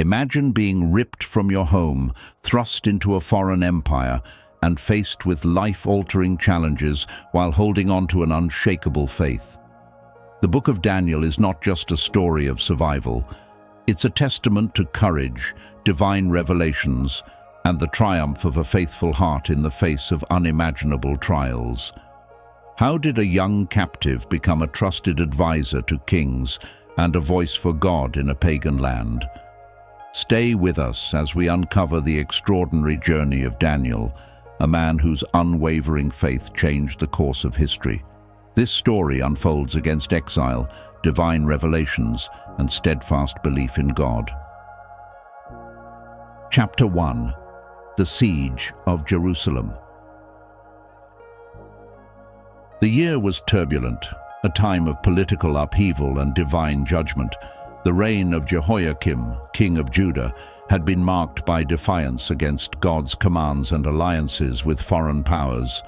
Imagine being ripped from your home, thrust into a foreign empire, and faced with life-altering challenges while holding on to an unshakable faith. The book of Daniel is not just a story of survival. It's a testament to courage, divine revelations, and the triumph of a faithful heart in the face of unimaginable trials. How did a young captive become a trusted advisor to kings and a voice for God in a pagan land? Stay with us as we uncover the extraordinary journey of Daniel, a man whose unwavering faith changed the course of history. This story unfolds against exile, divine revelations, and steadfast belief in God. Chapter 1. The Siege of Jerusalem. The year was turbulent, a time of political upheaval and divine judgment. The reign of Jehoiakim, king of Judah, had been marked by defiance against God's commands and alliances with foreign powers.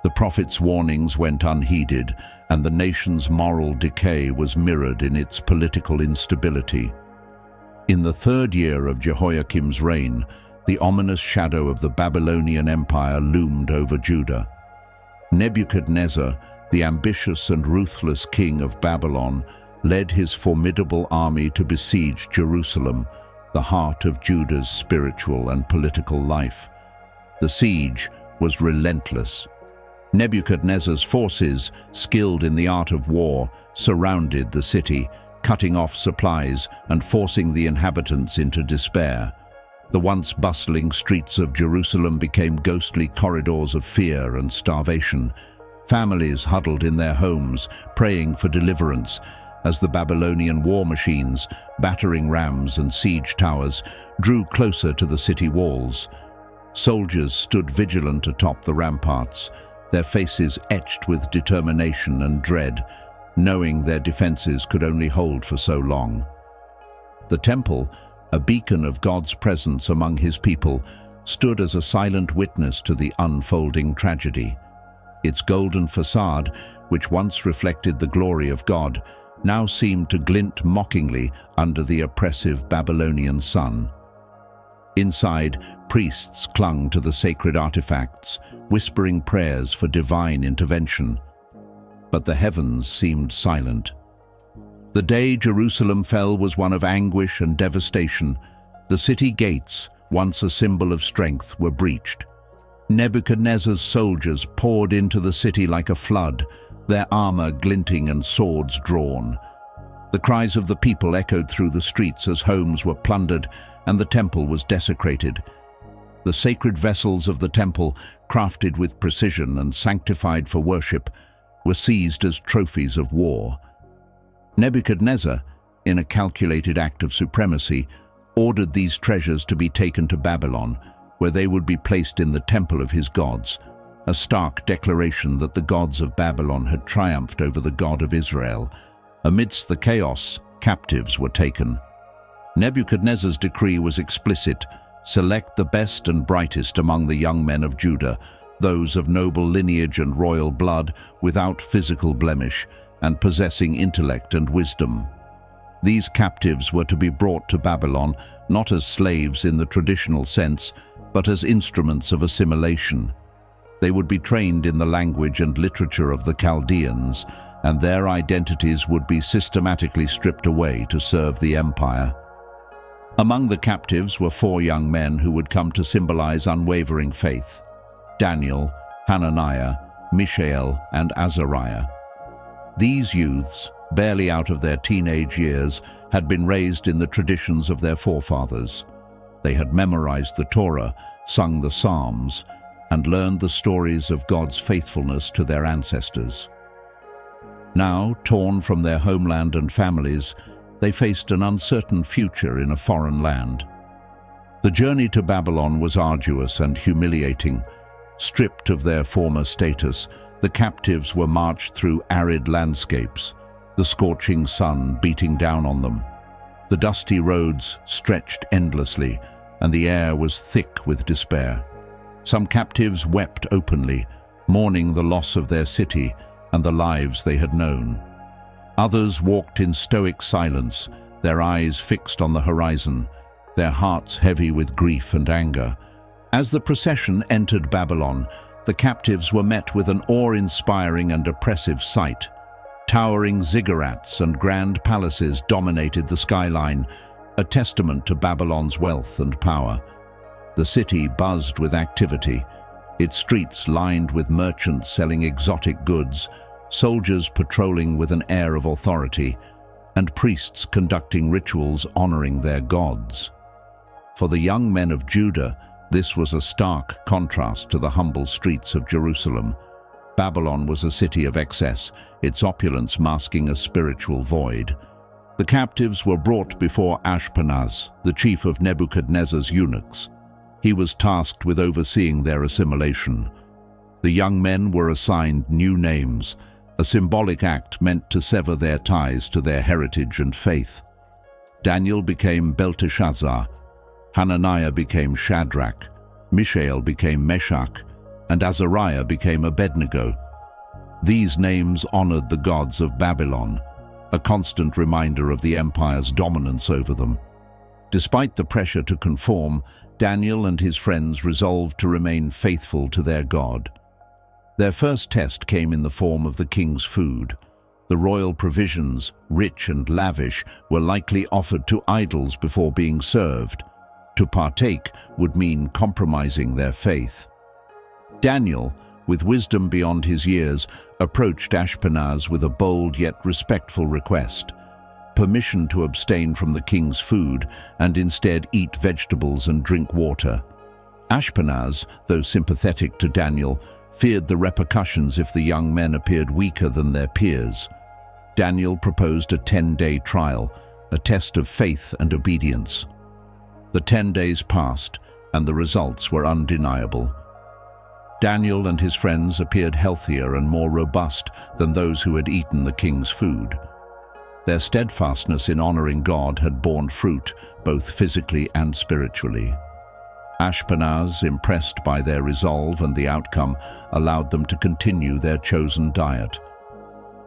The prophet's warnings went unheeded, and the nation's moral decay was mirrored in its political instability. In the third year of Jehoiakim's reign, the ominous shadow of the Babylonian Empire loomed over Judah. Nebuchadnezzar, the ambitious and ruthless king of Babylon, led his formidable army to besiege Jerusalem, the heart of Judah's spiritual and political life. The siege was relentless. Nebuchadnezzar's forces, skilled in the art of war, surrounded the city, cutting off supplies and forcing the inhabitants into despair. The once bustling streets of Jerusalem became ghostly corridors of fear and starvation. Families huddled in their homes, praying for deliverance, as the Babylonian war machines, battering rams and siege towers, drew closer to the city walls. Soldiers stood vigilant atop the ramparts, their faces etched with determination and dread, knowing their defenses could only hold for so long. The temple, a beacon of God's presence among his people, stood as a silent witness to the unfolding tragedy. Its golden facade, which once reflected the glory of God, now seemed to glint mockingly under the oppressive Babylonian sun. Inside, priests clung to the sacred artifacts, whispering prayers for divine intervention. But the heavens seemed silent. The day Jerusalem fell was one of anguish and devastation. The city gates, once a symbol of strength, were breached. Nebuchadnezzar's soldiers poured into the city like a flood, their armor glinting and swords drawn. The cries of the people echoed through the streets as homes were plundered and the temple was desecrated. The sacred vessels of the temple, crafted with precision and sanctified for worship, were seized as trophies of war. Nebuchadnezzar, in a calculated act of supremacy, ordered these treasures to be taken to Babylon, where they would be placed in the temple of his gods, a stark declaration that the gods of Babylon had triumphed over the God of Israel. Amidst the chaos, captives were taken. Nebuchadnezzar's decree was explicit: select the best and brightest among the young men of Judah, those of noble lineage and royal blood, without physical blemish, and possessing intellect and wisdom. These captives were to be brought to Babylon, not as slaves in the traditional sense, but as instruments of assimilation. They would be trained in the language and literature of the Chaldeans, and their identities would be systematically stripped away to serve the empire. Among the captives were 4 young men who would come to symbolize unwavering faith: Daniel, Hananiah, Mishael, and Azariah. These youths, barely out of their teenage years, had been raised in the traditions of their forefathers. They had memorized the Torah, sung the Psalms, and learned the stories of God's faithfulness to their ancestors. Now, torn from their homeland and families, they faced an uncertain future in a foreign land. The journey to Babylon was arduous and humiliating. Stripped of their former status, the captives were marched through arid landscapes, the scorching sun beating down on them. The dusty roads stretched endlessly, and the air was thick with despair. Some captives wept openly, mourning the loss of their city and the lives they had known. Others walked in stoic silence, their eyes fixed on the horizon, their hearts heavy with grief and anger. As the procession entered Babylon, the captives were met with an awe-inspiring and oppressive sight. Towering ziggurats and grand palaces dominated the skyline, a testament to Babylon's wealth and power. The city buzzed with activity, its streets lined with merchants selling exotic goods, soldiers patrolling with an air of authority, and priests conducting rituals honoring their gods. For the young men of Judah, this was a stark contrast to the humble streets of Jerusalem. Babylon was a city of excess, its opulence masking a spiritual void. The captives were brought before Ashpenaz, the chief of Nebuchadnezzar's eunuchs. He was tasked with overseeing their assimilation. The young men were assigned new names, a symbolic act meant to sever their ties to their heritage and faith. Daniel became Belteshazzar, Hananiah became Shadrach, Mishael became Meshach, and Azariah became Abednego. These names honored the gods of Babylon, a constant reminder of the empire's dominance over them. Despite the pressure to conform, Daniel and his friends resolved to remain faithful to their God. Their first test came in the form of the king's food. The royal provisions, rich and lavish, were likely offered to idols before being served. To partake would mean compromising their faith. Daniel, with wisdom beyond his years, approached Ashpenaz with a bold yet respectful request: permission to abstain from the king's food and instead eat vegetables and drink water. Ashpenaz, though sympathetic to Daniel, feared the repercussions if the young men appeared weaker than their peers. Daniel proposed a 10-day trial, a test of faith and obedience. The 10 days passed, and the results were undeniable. Daniel and his friends appeared healthier and more robust than those who had eaten the king's food. Their steadfastness in honoring God had borne fruit, both physically and spiritually. Ashpenaz, impressed by their resolve and the outcome, allowed them to continue their chosen diet.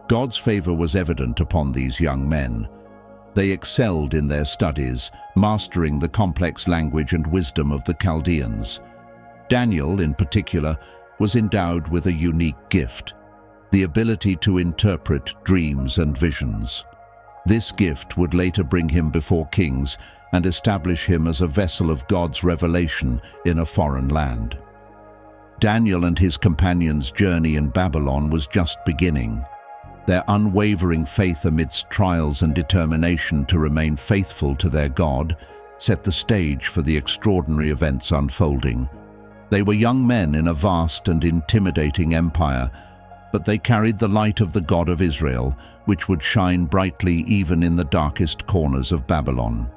God's favor was evident upon these young men. They excelled in their studies, mastering the complex language and wisdom of the Chaldeans. Daniel, in particular, was endowed with a unique gift: the ability to interpret dreams and visions. This gift would later bring him before kings and establish him as a vessel of God's revelation in a foreign land. Daniel and his companions' journey in Babylon was just beginning. Their unwavering faith amidst trials and determination to remain faithful to their God set the stage for the extraordinary events unfolding. They were young men in a vast and intimidating empire, but they carried the light of the God of Israel, which would shine brightly even in the darkest corners of Babylon.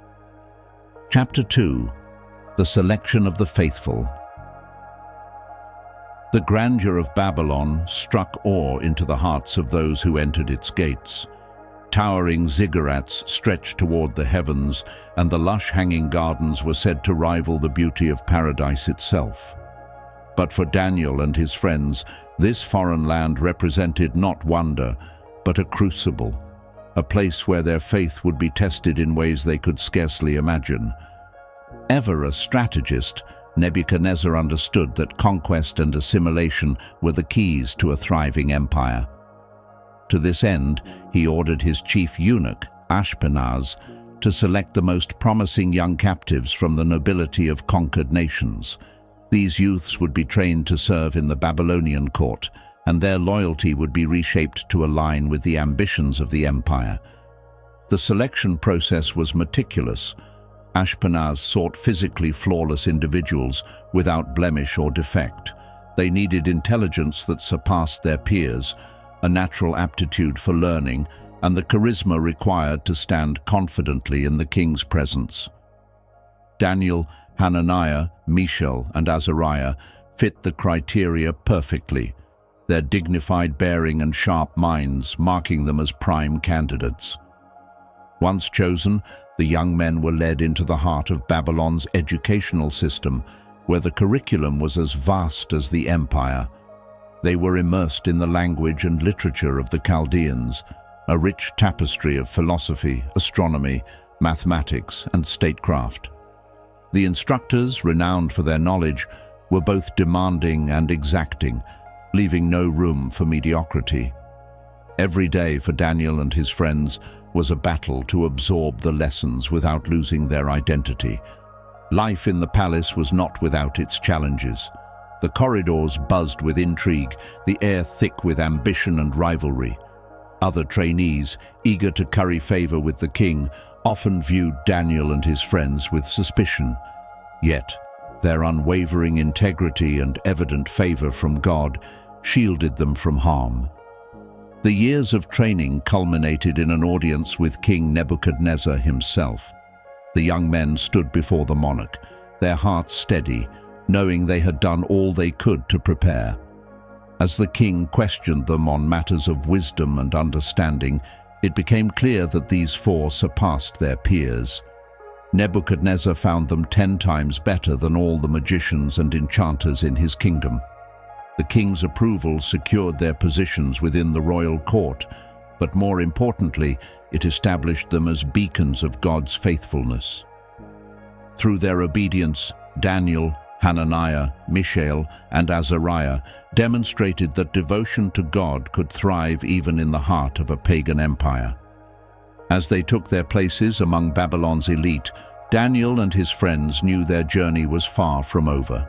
Chapter 2. The Selection of the Faithful. The grandeur of Babylon struck awe into the hearts of those who entered its gates. Towering ziggurats stretched toward the heavens, and the lush hanging gardens were said to rival the beauty of paradise itself. But for Daniel and his friends, this foreign land represented not wonder, but a crucible, a place where their faith would be tested in ways they could scarcely imagine. Ever a strategist, Nebuchadnezzar understood that conquest and assimilation were the keys to a thriving empire. To this end, he ordered his chief eunuch, Ashpenaz, to select the most promising young captives from the nobility of conquered nations. These youths would be trained to serve in the Babylonian court, and their loyalty would be reshaped to align with the ambitions of the empire. The selection process was meticulous. Ashpenaz sought physically flawless individuals without blemish or defect. They needed intelligence that surpassed their peers, a natural aptitude for learning, and the charisma required to stand confidently in the king's presence. Daniel, Hananiah, Mishael, and Azariah fit the criteria perfectly, their dignified bearing and sharp minds marking them as prime candidates. Once chosen, the young men were led into the heart of Babylon's educational system, where the curriculum was as vast as the empire. They were immersed in the language and literature of the Chaldeans, a rich tapestry of philosophy, astronomy, mathematics, and statecraft. The instructors, renowned for their knowledge, were both demanding and exacting, leaving no room for mediocrity. Every day for Daniel and his friends was a battle to absorb the lessons without losing their identity. Life in the palace was not without its challenges. The corridors buzzed with intrigue, the air thick with ambition and rivalry. Other trainees, eager to curry favor with the king, often viewed Daniel and his friends with suspicion. Yet, their unwavering integrity and evident favor from God shielded them from harm. The years of training culminated in an audience with King Nebuchadnezzar himself. The young men stood before the monarch, their hearts steady, knowing they had done all they could to prepare. As the king questioned them on matters of wisdom and understanding, it became clear that these four surpassed their peers. Nebuchadnezzar found them 10 times better than all the magicians and enchanters in his kingdom. The king's approval secured their positions within the royal court, but more importantly, it established them as beacons of God's faithfulness. Through their obedience, Daniel, Hananiah, Mishael, and Azariah demonstrated that devotion to God could thrive even in the heart of a pagan empire. As they took their places among Babylon's elite, Daniel and his friends knew their journey was far from over.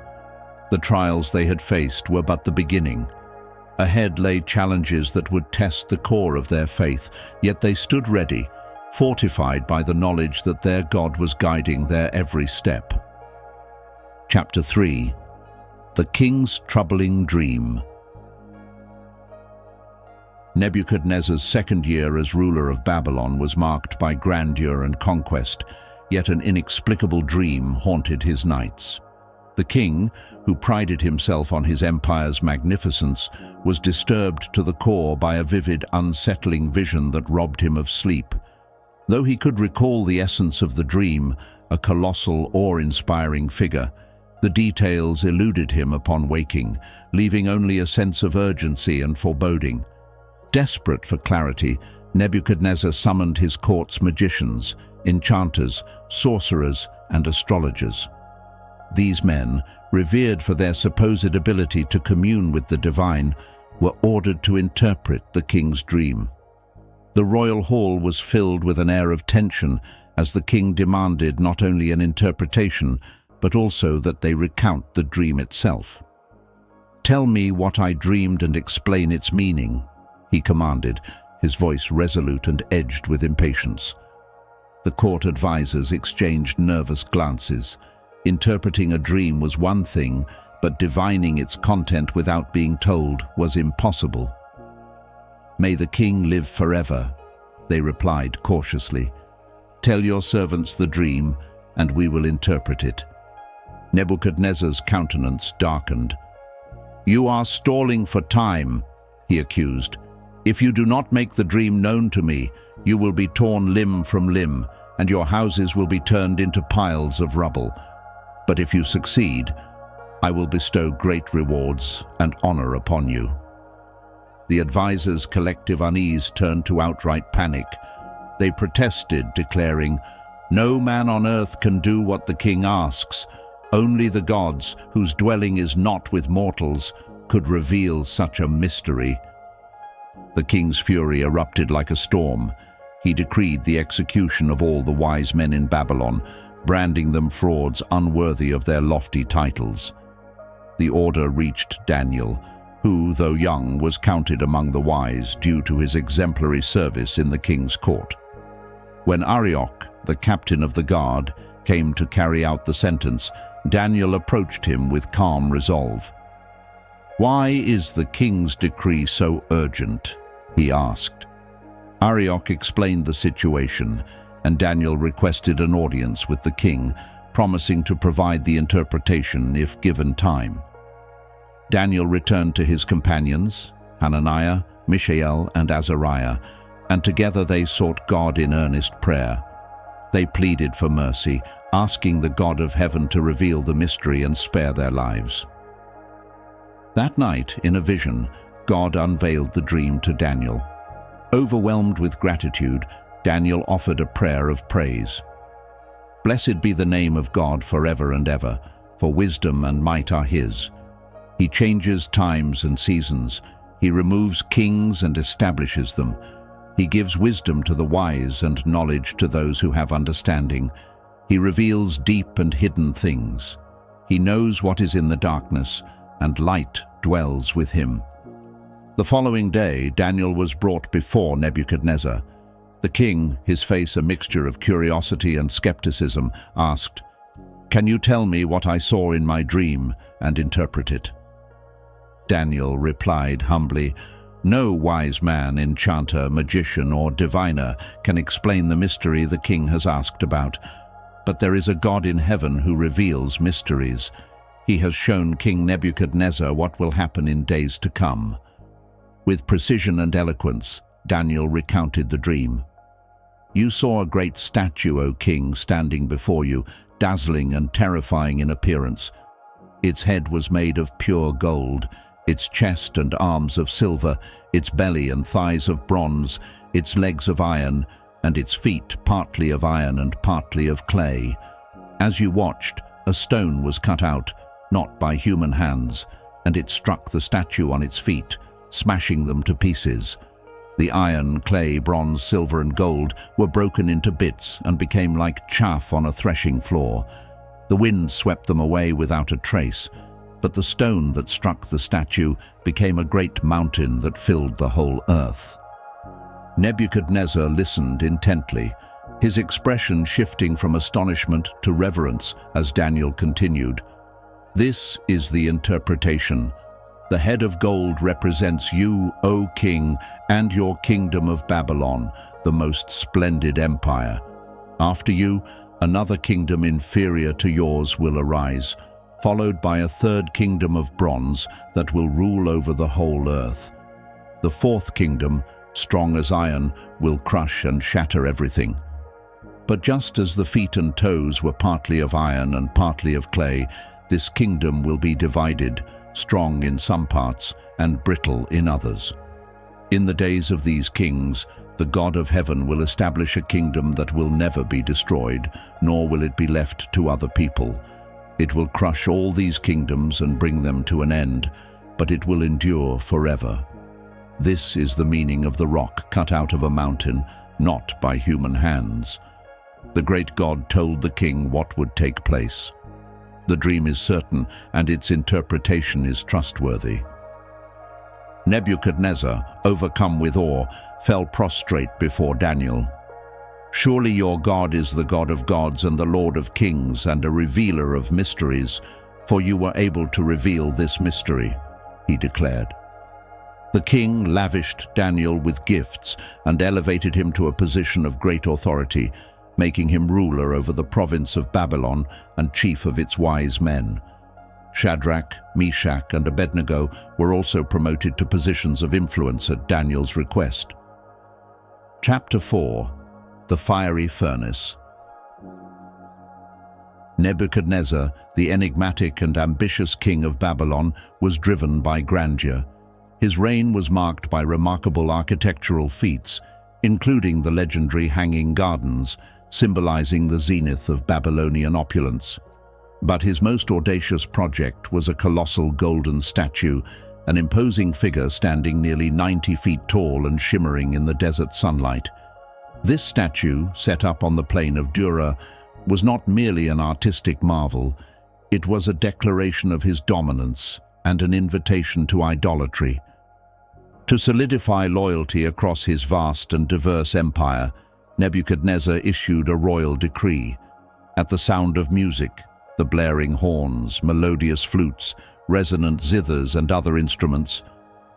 The trials they had faced were but the beginning. Ahead lay challenges that would test the core of their faith, yet they stood ready, fortified by the knowledge that their God was guiding their every step. Chapter 3. The King's Troubling Dream. Nebuchadnezzar's second year as ruler of Babylon was marked by grandeur and conquest, yet an inexplicable dream haunted his nights. The king, who prided himself on his empire's magnificence, was disturbed to the core by a vivid, unsettling vision that robbed him of sleep. Though he could recall the essence of the dream, a colossal, awe-inspiring figure, the details eluded him upon waking, leaving only a sense of urgency and foreboding. Desperate for clarity, Nebuchadnezzar summoned his court's magicians, enchanters, sorcerers, and astrologers. These men, revered for their supposed ability to commune with the divine, were ordered to interpret the king's dream. The royal hall was filled with an air of tension as the king demanded not only an interpretation, but also that they recount the dream itself. "Tell me what I dreamed and explain its meaning," he commanded, his voice resolute and edged with impatience. The court advisors exchanged nervous glances. Interpreting a dream was one thing, but divining its content without being told was impossible. "May the king live forever," they replied cautiously. "Tell your servants the dream, and we will interpret it." Nebuchadnezzar's countenance darkened. "You are stalling for time," he accused. "If you do not make the dream known to me, you will be torn limb from limb, and your houses will be turned into piles of rubble. But if you succeed, I will bestow great rewards and honor upon you." The advisors' collective unease turned to outright panic. They protested, declaring, "No man on earth can do what the king asks. Only the gods, whose dwelling is not with mortals, could reveal such a mystery." The king's fury erupted like a storm. He decreed the execution of all the wise men in Babylon, branding them frauds unworthy of their lofty titles. The order reached Daniel, who, though young, was counted among the wise due to his exemplary service in the king's court. When Arioch, the captain of the guard, came to carry out the sentence, Daniel approached him with calm resolve. "Why is the king's decree so urgent?" he asked. Arioch explained the situation, and Daniel requested an audience with the king, promising to provide the interpretation if given time. Daniel returned to his companions, Hananiah, Mishael, and Azariah, and together they sought God in earnest prayer. They pleaded for mercy, asking the God of heaven to reveal the mystery and spare their lives. That night, in a vision, God unveiled the dream to Daniel. Overwhelmed with gratitude, Daniel offered a prayer of praise. Blessed be the name of God forever and ever, for wisdom and might are his. He changes times and seasons. He removes kings and establishes them. He gives wisdom to the wise and knowledge to those who have understanding. He reveals deep and hidden things. He knows what is in the darkness, and light dwells with him. The following day, Daniel was brought before Nebuchadnezzar. The king, his face a mixture of curiosity and skepticism, asked, "Can you tell me what I saw in my dream and interpret it?" Daniel replied humbly, "No wise man, enchanter, magician, or diviner can explain the mystery the king has asked about. But there is a God in heaven who reveals mysteries. He has shown King Nebuchadnezzar what will happen in days to come." With precision and eloquence, Daniel recounted the dream. "You saw a great statue, O king, standing before you, dazzling and terrifying in appearance. Its head was made of pure gold, its chest and arms of silver, its belly and thighs of bronze, its legs of iron, and its feet partly of iron and partly of clay. As you watched, a stone was cut out, not by human hands, and it struck the statue on its feet, smashing them to pieces. The iron, clay, bronze, silver, and gold were broken into bits and became like chaff on a threshing floor. The wind swept them away without a trace, but the stone that struck the statue became a great mountain that filled the whole earth." Nebuchadnezzar listened intently, his expression shifting from astonishment to reverence as Daniel continued. "This is the interpretation. The head of gold represents you, O king, and your kingdom of Babylon, the most splendid empire. After you, another kingdom inferior to yours will arise, followed by a third kingdom of bronze that will rule over the whole earth. The fourth kingdom, strong as iron, will crush and shatter everything. But just as the feet and toes were partly of iron and partly of clay, this kingdom will be divided, strong in some parts and brittle in others. In the days of these kings, the God of heaven will establish a kingdom that will never be destroyed, nor will it be left to other people. It will crush all these kingdoms and bring them to an end, but it will endure forever. This is the meaning of the rock cut out of a mountain, not by human hands." The great God told the king what would take place. The dream is certain, and its interpretation is trustworthy. Nebuchadnezzar, overcome with awe, fell prostrate before Daniel. "Surely your God is the God of gods and the Lord of kings and a revealer of mysteries, for you were able to reveal this mystery," he declared. The king lavished Daniel with gifts and elevated him to a position of great authority, making him ruler over the province of Babylon and chief of its wise men. Shadrach, Meshach, and Abednego were also promoted to positions of influence at Daniel's request. Chapter 4. The Fiery Furnace. Nebuchadnezzar, the enigmatic and ambitious king of Babylon, was driven by grandeur. His reign was marked by remarkable architectural feats, including the legendary Hanging Gardens, symbolizing the zenith of Babylonian opulence. But his most audacious project was a colossal golden statue, an imposing figure standing nearly 90 feet tall and shimmering in the desert sunlight. This statue, set up on the plain of Dura, was not merely an artistic marvel, it was a declaration of his dominance and an invitation to idolatry. To solidify loyalty across his vast and diverse empire, Nebuchadnezzar issued a royal decree. At the sound of music, the blaring horns, melodious flutes, resonant zithers, and other instruments,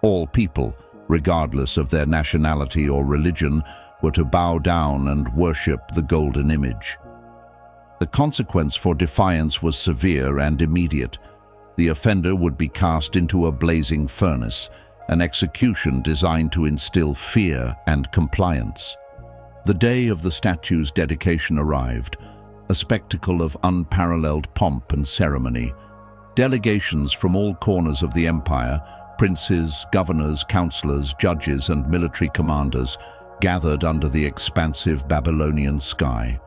all people, regardless of their nationality or religion, were to bow down and worship the golden image. The consequence for defiance was severe and immediate. The offender would be cast into a blazing furnace, an execution designed to instill fear and compliance. The day of the statue's dedication arrived, a spectacle of unparalleled pomp and ceremony. Delegations from all corners of the empire, princes, governors, counselors, judges, and military commanders gathered under the expansive Babylonian sky.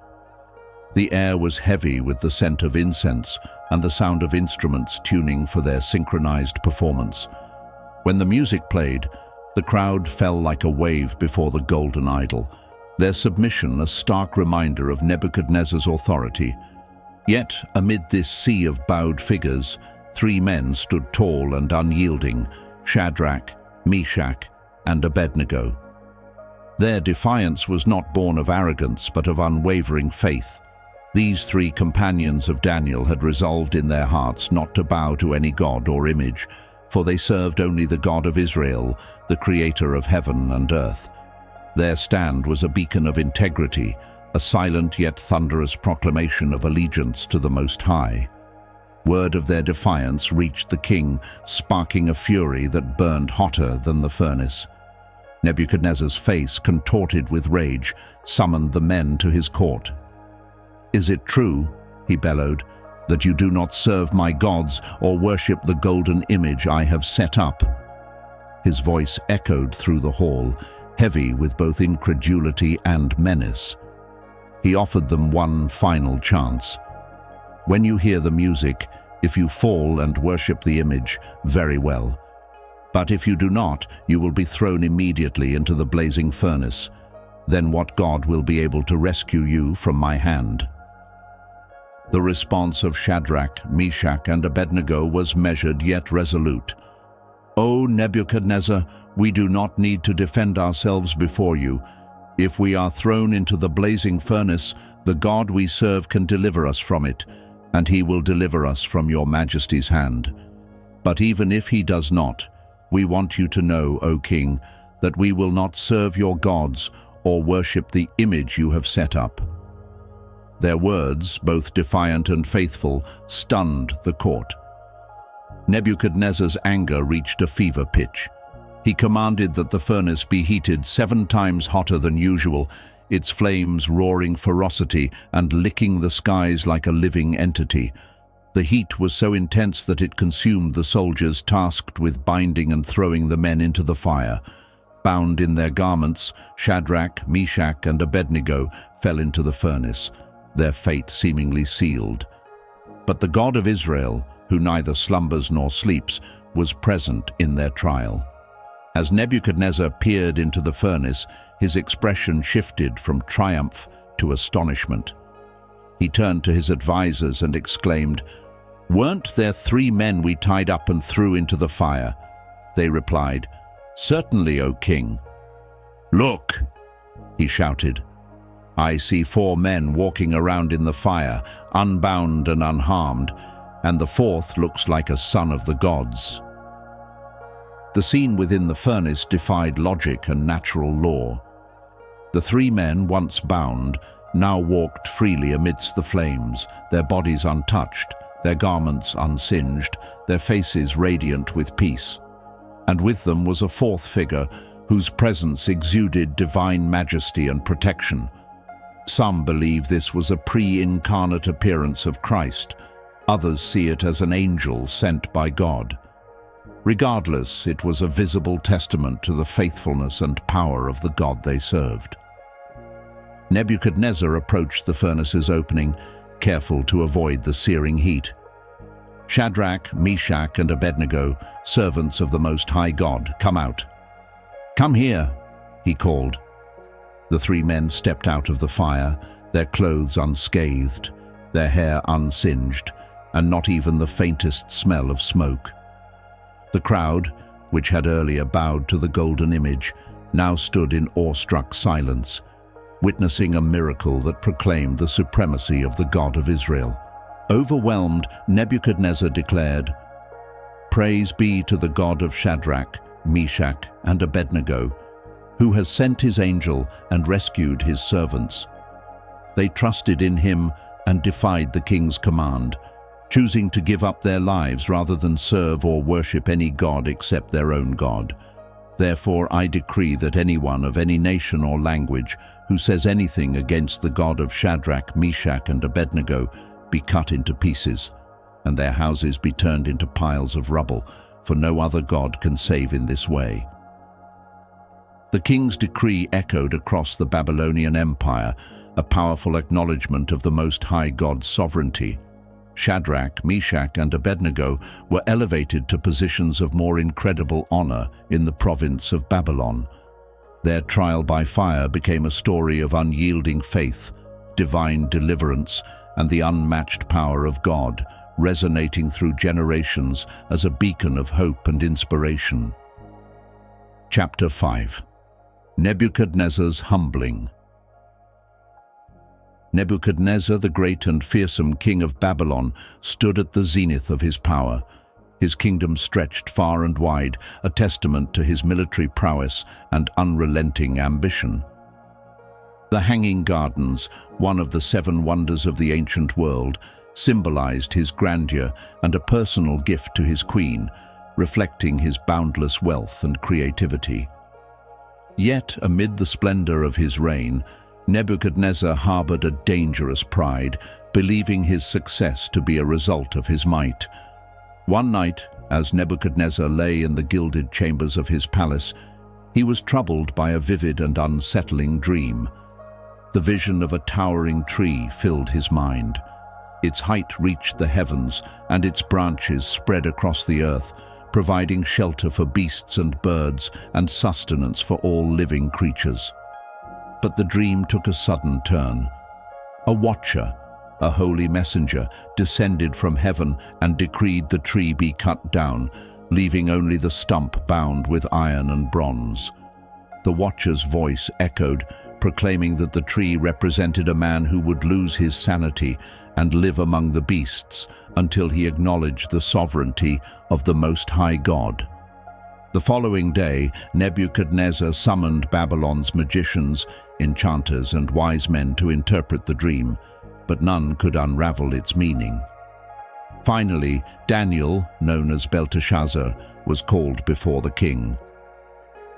The air was heavy with the scent of incense and the sound of instruments tuning for their synchronized performance. When the music played, the crowd fell like a wave before the golden idol, their submission a stark reminder of Nebuchadnezzar's authority. Yet, amid this sea of bowed figures, 3 men stood tall and unyielding: Shadrach, Meshach, and Abednego. Their defiance was not born of arrogance but of unwavering faith. These 3 companions of Daniel had resolved in their hearts not to bow to any god or image, for they served only the God of Israel, the creator of heaven and earth. Their stand was a beacon of integrity, a silent yet thunderous proclamation of allegiance to the Most High. Word of their defiance reached the king, sparking a fury that burned hotter than the furnace. Nebuchadnezzar's face, contorted with rage, summoned the men to his court. "Is it true," he bellowed, "that you do not serve my gods or worship the golden image I have set up?" His voice echoed through the hall, heavy with both incredulity and menace. He offered them one final chance. "When you hear the music, if you fall and worship the image, very well. But if you do not, you will be thrown immediately into the blazing furnace. Then what god will be able to rescue you from my hand?" The response of Shadrach, Meshach, and Abednego was measured yet resolute. "O Nebuchadnezzar, we do not need to defend ourselves before you. If we are thrown into the blazing furnace, the God we serve can deliver us from it, and he will deliver us from your majesty's hand. But even if he does not, we want you to know, O king, that we will not serve your gods or worship the image you have set up." Their words, both defiant and faithful, stunned the court. Nebuchadnezzar's anger reached a fever pitch. He commanded that the furnace be heated 7 times hotter than usual, its flames roaring ferocity and licking the skies like a living entity. The heat was so intense that it consumed the soldiers tasked with binding and throwing the men into the fire. Bound in their garments, Shadrach, Meshach, and Abednego fell into the furnace, their fate seemingly sealed. But the God of Israel, who neither slumbers nor sleeps, was present in their trial. As Nebuchadnezzar peered into the furnace, his expression shifted from triumph to astonishment. He turned to his advisors and exclaimed, "Weren't there 3 men we tied up and threw into the fire?" They replied, "Certainly, O king." "Look," he shouted. "I see 4 men walking around in the fire, unbound and unharmed, and the 4th looks like a son of the gods." The scene within the furnace defied logic and natural law. The 3 men, once bound, now walked freely amidst the flames, their bodies untouched, their garments unsinged, their faces radiant with peace. And with them was a 4th figure whose presence exuded divine majesty and protection. Some believe this was a pre-incarnate appearance of Christ. Others see it as an angel sent by God. Regardless, it was a visible testament to the faithfulness and power of the God they served. Nebuchadnezzar approached the furnace's opening, careful to avoid the searing heat. "Shadrach, Meshach, and Abednego, servants of the Most High God, come out." "Come here," he called. The 3 men stepped out of the fire, their clothes unscathed, their hair unsinged, and not even the faintest smell of smoke. The crowd, which had earlier bowed to the golden image, now stood in awestruck silence, witnessing a miracle that proclaimed the supremacy of the God of Israel. Overwhelmed, Nebuchadnezzar declared, "Praise be to the God of Shadrach, Meshach, and Abednego, who has sent his angel and rescued his servants. They trusted in him and defied the king's command, choosing to give up their lives rather than serve or worship any god except their own God. Therefore I decree that anyone of any nation or language who says anything against the God of Shadrach, Meshach, and Abednego be cut into pieces, and their houses be turned into piles of rubble, for no other god can save in this way." The king's decree echoed across the Babylonian Empire, a powerful acknowledgement of the Most High God's sovereignty. Shadrach, Meshach, and Abednego were elevated to positions of more incredible honor in the province of Babylon. Their trial by fire became a story of unyielding faith, divine deliverance, and the unmatched power of God, resonating through generations as a beacon of hope and inspiration. Chapter 5. Nebuchadnezzar's Humbling. Nebuchadnezzar, the great and fearsome king of Babylon, stood at the zenith of his power. His kingdom stretched far and wide, a testament to his military prowess and unrelenting ambition. The Hanging Gardens, one of the 7 wonders of the ancient world, symbolized his grandeur and a personal gift to his queen, reflecting his boundless wealth and creativity. Yet, amid the splendor of his reign, Nebuchadnezzar harbored a dangerous pride, believing his success to be a result of his might. One night, as Nebuchadnezzar lay in the gilded chambers of his palace, he was troubled by a vivid and unsettling dream. The vision of a towering tree filled his mind. Its height reached the heavens, and its branches spread across the earth, providing shelter for beasts and birds and sustenance for all living creatures. But the dream took a sudden turn. A watcher, a holy messenger, descended from heaven and decreed the tree be cut down, leaving only the stump bound with iron and bronze. The watcher's voice echoed, proclaiming that the tree represented a man who would lose his sanity and live among the beasts until he acknowledged the sovereignty of the Most High God. The following day, Nebuchadnezzar summoned Babylon's magicians, enchanters, and wise men to interpret the dream, but none could unravel its meaning. Finally, Daniel, known as Belteshazzar, was called before the king.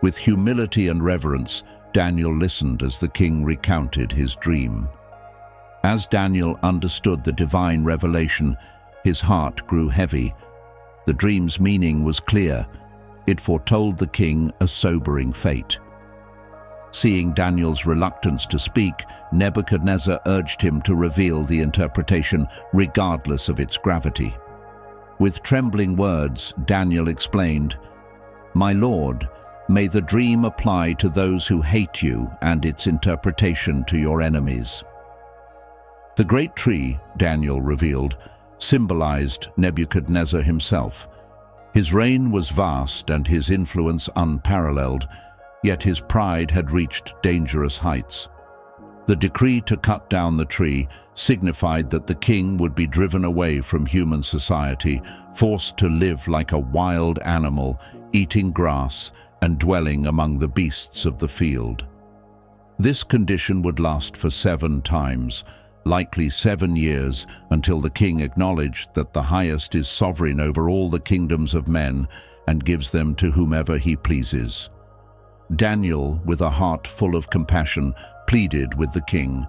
With humility and reverence, Daniel listened as the king recounted his dream. As Daniel understood the divine revelation, his heart grew heavy. The dream's meaning was clear. It foretold the king a sobering fate. Seeing Daniel's reluctance to speak, Nebuchadnezzar urged him to reveal the interpretation, regardless of its gravity. With trembling words, Daniel explained, "My lord, may the dream apply to those who hate you and its interpretation to your enemies." The great tree, Daniel revealed, symbolized Nebuchadnezzar himself. His reign was vast and his influence unparalleled, yet his pride had reached dangerous heights. The decree to cut down the tree signified that the king would be driven away from human society, forced to live like a wild animal, eating grass and dwelling among the beasts of the field. This condition would last for 7 times, likely 7 years, until the king acknowledged that the highest is sovereign over all the kingdoms of men and gives them to whomever he pleases. Daniel, with a heart full of compassion, pleaded with the king,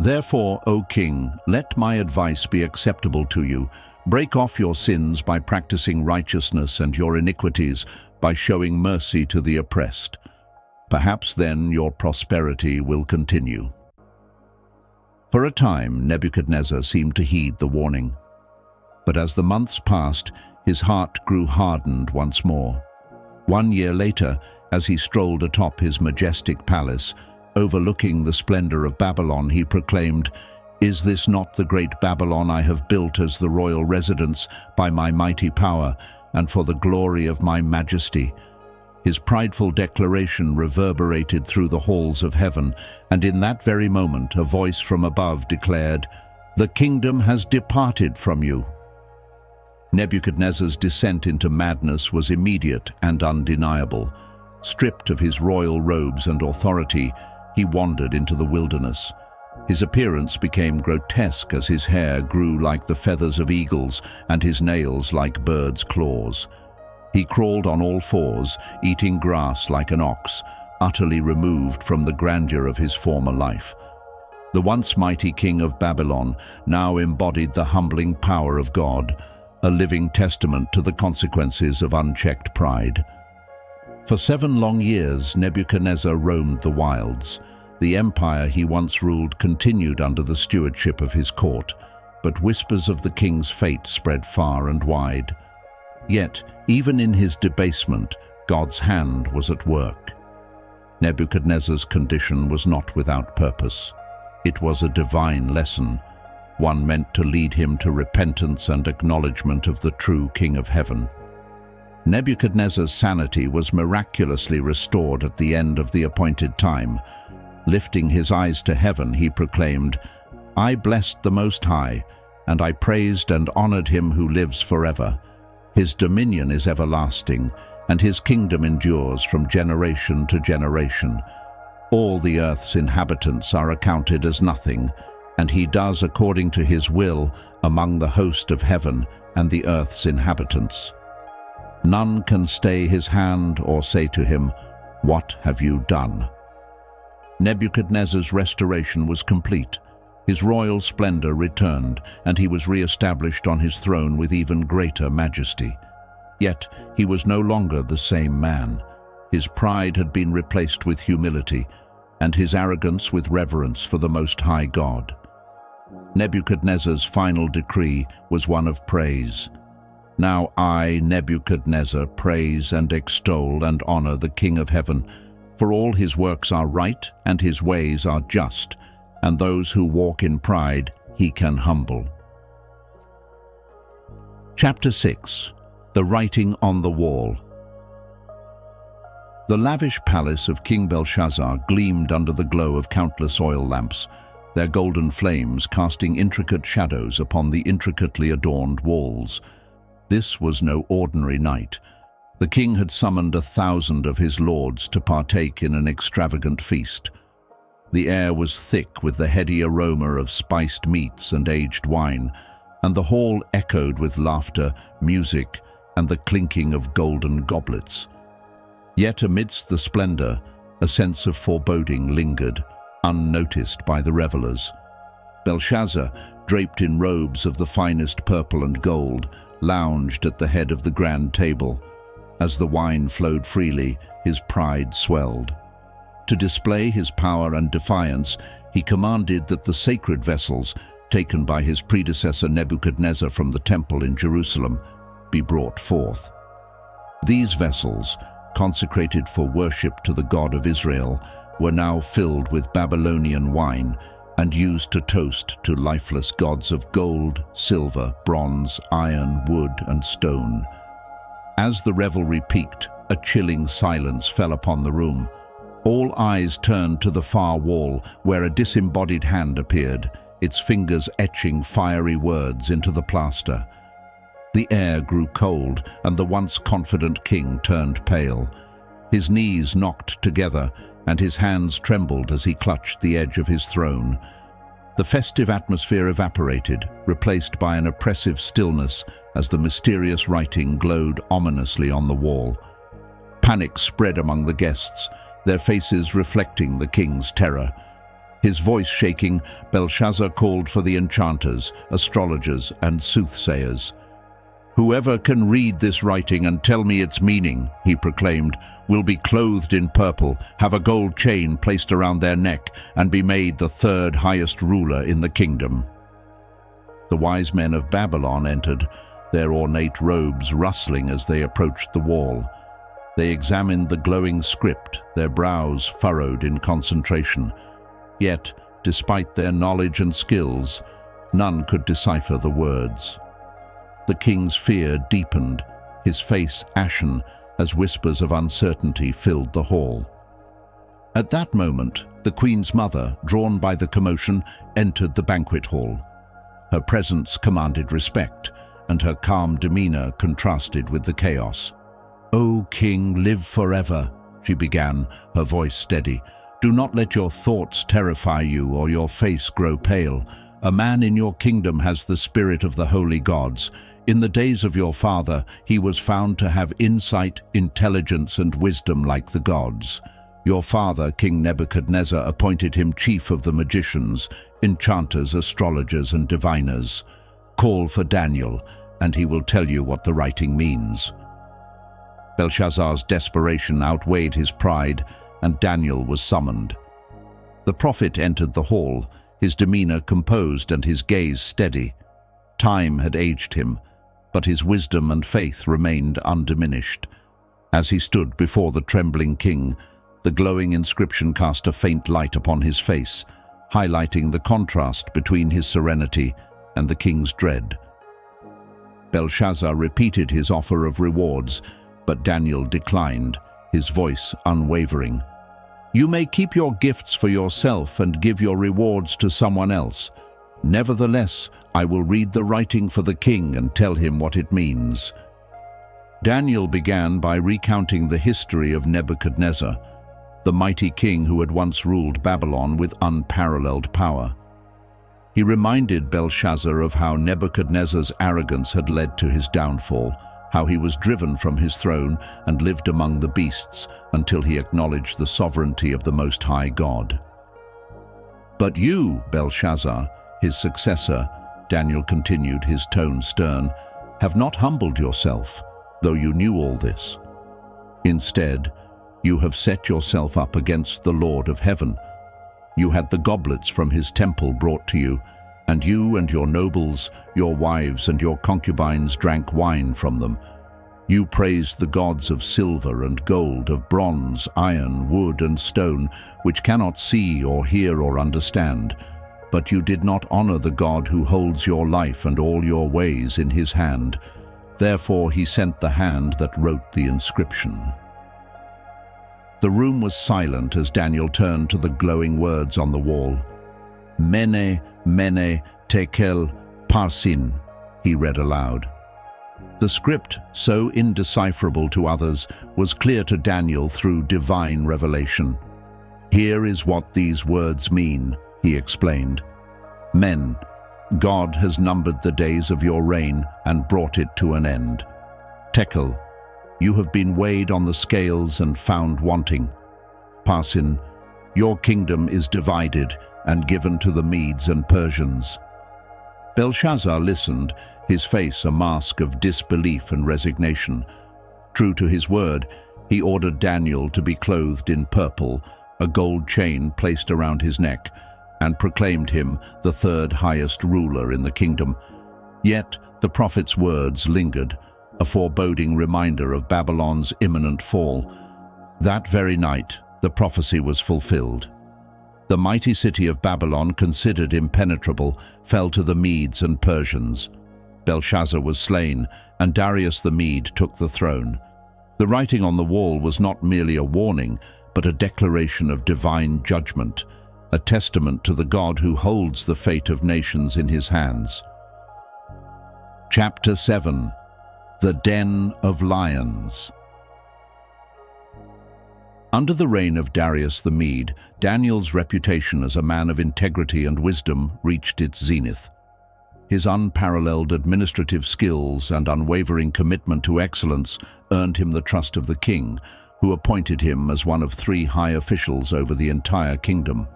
"Therefore, O king, let my advice be acceptable to you. Break off your sins by practicing righteousness and your iniquities by showing mercy to the oppressed. Perhaps then your prosperity will continue." For a time, Nebuchadnezzar seemed to heed the warning. But as the months passed, his heart grew hardened once more. 1 year later, as he strolled atop his majestic palace, overlooking the splendor of Babylon, he proclaimed, "Is this not the great Babylon I have built as the royal residence by my mighty power and for the glory of my majesty?" His prideful declaration reverberated through the halls of heaven, and in that very moment a voice from above declared, "The kingdom has departed from you." Nebuchadnezzar's descent into madness was immediate and undeniable. Stripped of his royal robes and authority, he wandered into the wilderness. His appearance became grotesque as his hair grew like the feathers of eagles and his nails like birds' claws. He crawled on all fours, eating grass like an ox, utterly removed from the grandeur of his former life. The once mighty king of Babylon now embodied the humbling power of God, a living testament to the consequences of unchecked pride. For 7 long years, Nebuchadnezzar roamed the wilds, The empire he once ruled continued under the stewardship of his court, but whispers of the king's fate spread far and wide. Yet, even in his debasement, God's hand was at work. Nebuchadnezzar's condition was not without purpose. It was a divine lesson, one meant to lead him to repentance and acknowledgement of the true King of Heaven. Nebuchadnezzar's sanity was miraculously restored at the end of the appointed time. Lifting his eyes to heaven, he proclaimed, "I blessed the Most High, and I praised and honored him who lives forever. His dominion is everlasting, and his kingdom endures from generation to generation. All the earth's inhabitants are accounted as nothing, and he does according to his will among the host of heaven and the earth's inhabitants. None can stay his hand or say to him, 'What have you done?'" Nebuchadnezzar's restoration was complete. His royal splendor returned, and he was re-established on his throne with even greater majesty. Yet he was no longer the same man. His pride had been replaced with humility, and his arrogance with reverence for the Most High God. Nebuchadnezzar's final decree was one of praise. "Now I, Nebuchadnezzar, praise and extol and honor the King of Heaven, for all his works are right and his ways are just, and those who walk in pride he can humble." Chapter 6. The Writing on the Wall. The lavish palace of King Belshazzar gleamed under the glow of countless oil lamps, their golden flames casting intricate shadows upon the intricately adorned walls. This was no ordinary night. The king had summoned 1,000 of his lords to partake in an extravagant feast. The air was thick with the heady aroma of spiced meats and aged wine, and the hall echoed with laughter, music, and the clinking of golden goblets. Yet amidst the splendor, a sense of foreboding lingered, unnoticed by the revelers. Belshazzar, draped in robes of the finest purple and gold, lounged at the head of the grand table. As the wine flowed freely, his pride swelled. To display his power and defiance, he commanded that the sacred vessels, taken by his predecessor Nebuchadnezzar from the temple in Jerusalem, be brought forth. These vessels, consecrated for worship to the God of Israel, were now filled with Babylonian wine and used to toast to lifeless gods of gold, silver, bronze, iron, wood, and stone. As the revelry peaked, a chilling silence fell upon the room. All eyes turned to the far wall, where a disembodied hand appeared, its fingers etching fiery words into the plaster. The air grew cold, and the once confident king turned pale. His knees knocked together, and his hands trembled as he clutched the edge of his throne. The festive atmosphere evaporated, replaced by an oppressive stillness as the mysterious writing glowed ominously on the wall. Panic spread among the guests, their faces reflecting the king's terror. His voice shaking, Belshazzar called for the enchanters, astrologers, and soothsayers. "Whoever can read this writing and tell me its meaning," he proclaimed, "will be clothed in purple, have a gold chain placed around their neck, and be made the third highest ruler in the kingdom." The wise men of Babylon entered, their ornate robes rustling as they approached the wall. They examined the glowing script, their brows furrowed in concentration. Yet, despite their knowledge and skills, none could decipher the words. The king's fear deepened, his face ashen, as whispers of uncertainty filled the hall. At that moment, the queen's mother, drawn by the commotion, entered the banquet hall. Her presence commanded respect, and her calm demeanor contrasted with the chaos. "O king, live forever," she began, her voice steady. "Do not let your thoughts terrify you or your face grow pale. A man in your kingdom has the spirit of the holy gods. In the days of your father, he was found to have insight, intelligence, and wisdom like the gods. Your father, King Nebuchadnezzar, appointed him chief of the magicians, enchanters, astrologers, and diviners. Call for Daniel, and he will tell you what the writing means." Belshazzar's desperation outweighed his pride, and Daniel was summoned. The prophet entered the hall, his demeanor composed and his gaze steady. Time had aged him, but his wisdom and faith remained undiminished. As he stood before the trembling king, the glowing inscription cast a faint light upon his face, highlighting the contrast between his serenity and the king's dread. Belshazzar repeated his offer of rewards, but Daniel declined, his voice unwavering. "You may keep your gifts for yourself and give your rewards to someone else. Nevertheless, I will read the writing for the king and tell him what it means." Daniel began by recounting the history of Nebuchadnezzar, the mighty king who had once ruled Babylon with unparalleled power. He reminded Belshazzar of how Nebuchadnezzar's arrogance had led to his downfall, how he was driven from his throne and lived among the beasts until he acknowledged the sovereignty of the Most High God. "But you, Belshazzar, his successor," Daniel continued, his tone stern, "have not humbled yourself, though you knew all this. Instead, you have set yourself up against the Lord of heaven. You had the goblets from his temple brought to you, and you and your nobles, your wives and your concubines drank wine from them. You praised the gods of silver and gold, of bronze, iron, wood and stone, which cannot see or hear or understand. But you did not honor the God who holds your life and all your ways in his hand. Therefore he sent the hand that wrote the inscription." The room was silent as Daniel turned to the glowing words on the wall. "Mene, mene, tekel, parsin," he read aloud. The script, so indecipherable to others, was clear to Daniel through divine revelation. "Here is what these words mean," he explained. "Men, God has numbered the days of your reign and brought it to an end. Tekel, you have been weighed on the scales and found wanting. Parsin, your kingdom is divided and given to the Medes and Persians." Belshazzar listened, his face a mask of disbelief and resignation. True to his word, he ordered Daniel to be clothed in purple, a gold chain placed around his neck, and proclaimed him the third highest ruler in the kingdom. Yet the prophet's words lingered, a foreboding reminder of Babylon's imminent fall. That very night, the prophecy was fulfilled. The mighty city of Babylon, considered impenetrable, fell to the Medes and Persians. Belshazzar was slain, and Darius the Mede took the throne. The writing on the wall was not merely a warning, but a declaration of divine judgment, a testament to the God who holds the fate of nations in his hands. Chapter 7. The Den of Lions. Under the reign of Darius the Mede, Daniel's reputation as a man of integrity and wisdom reached its zenith. His unparalleled administrative skills and unwavering commitment to excellence earned him the trust of the king, who appointed him as one of 3 high officials over the entire kingdom.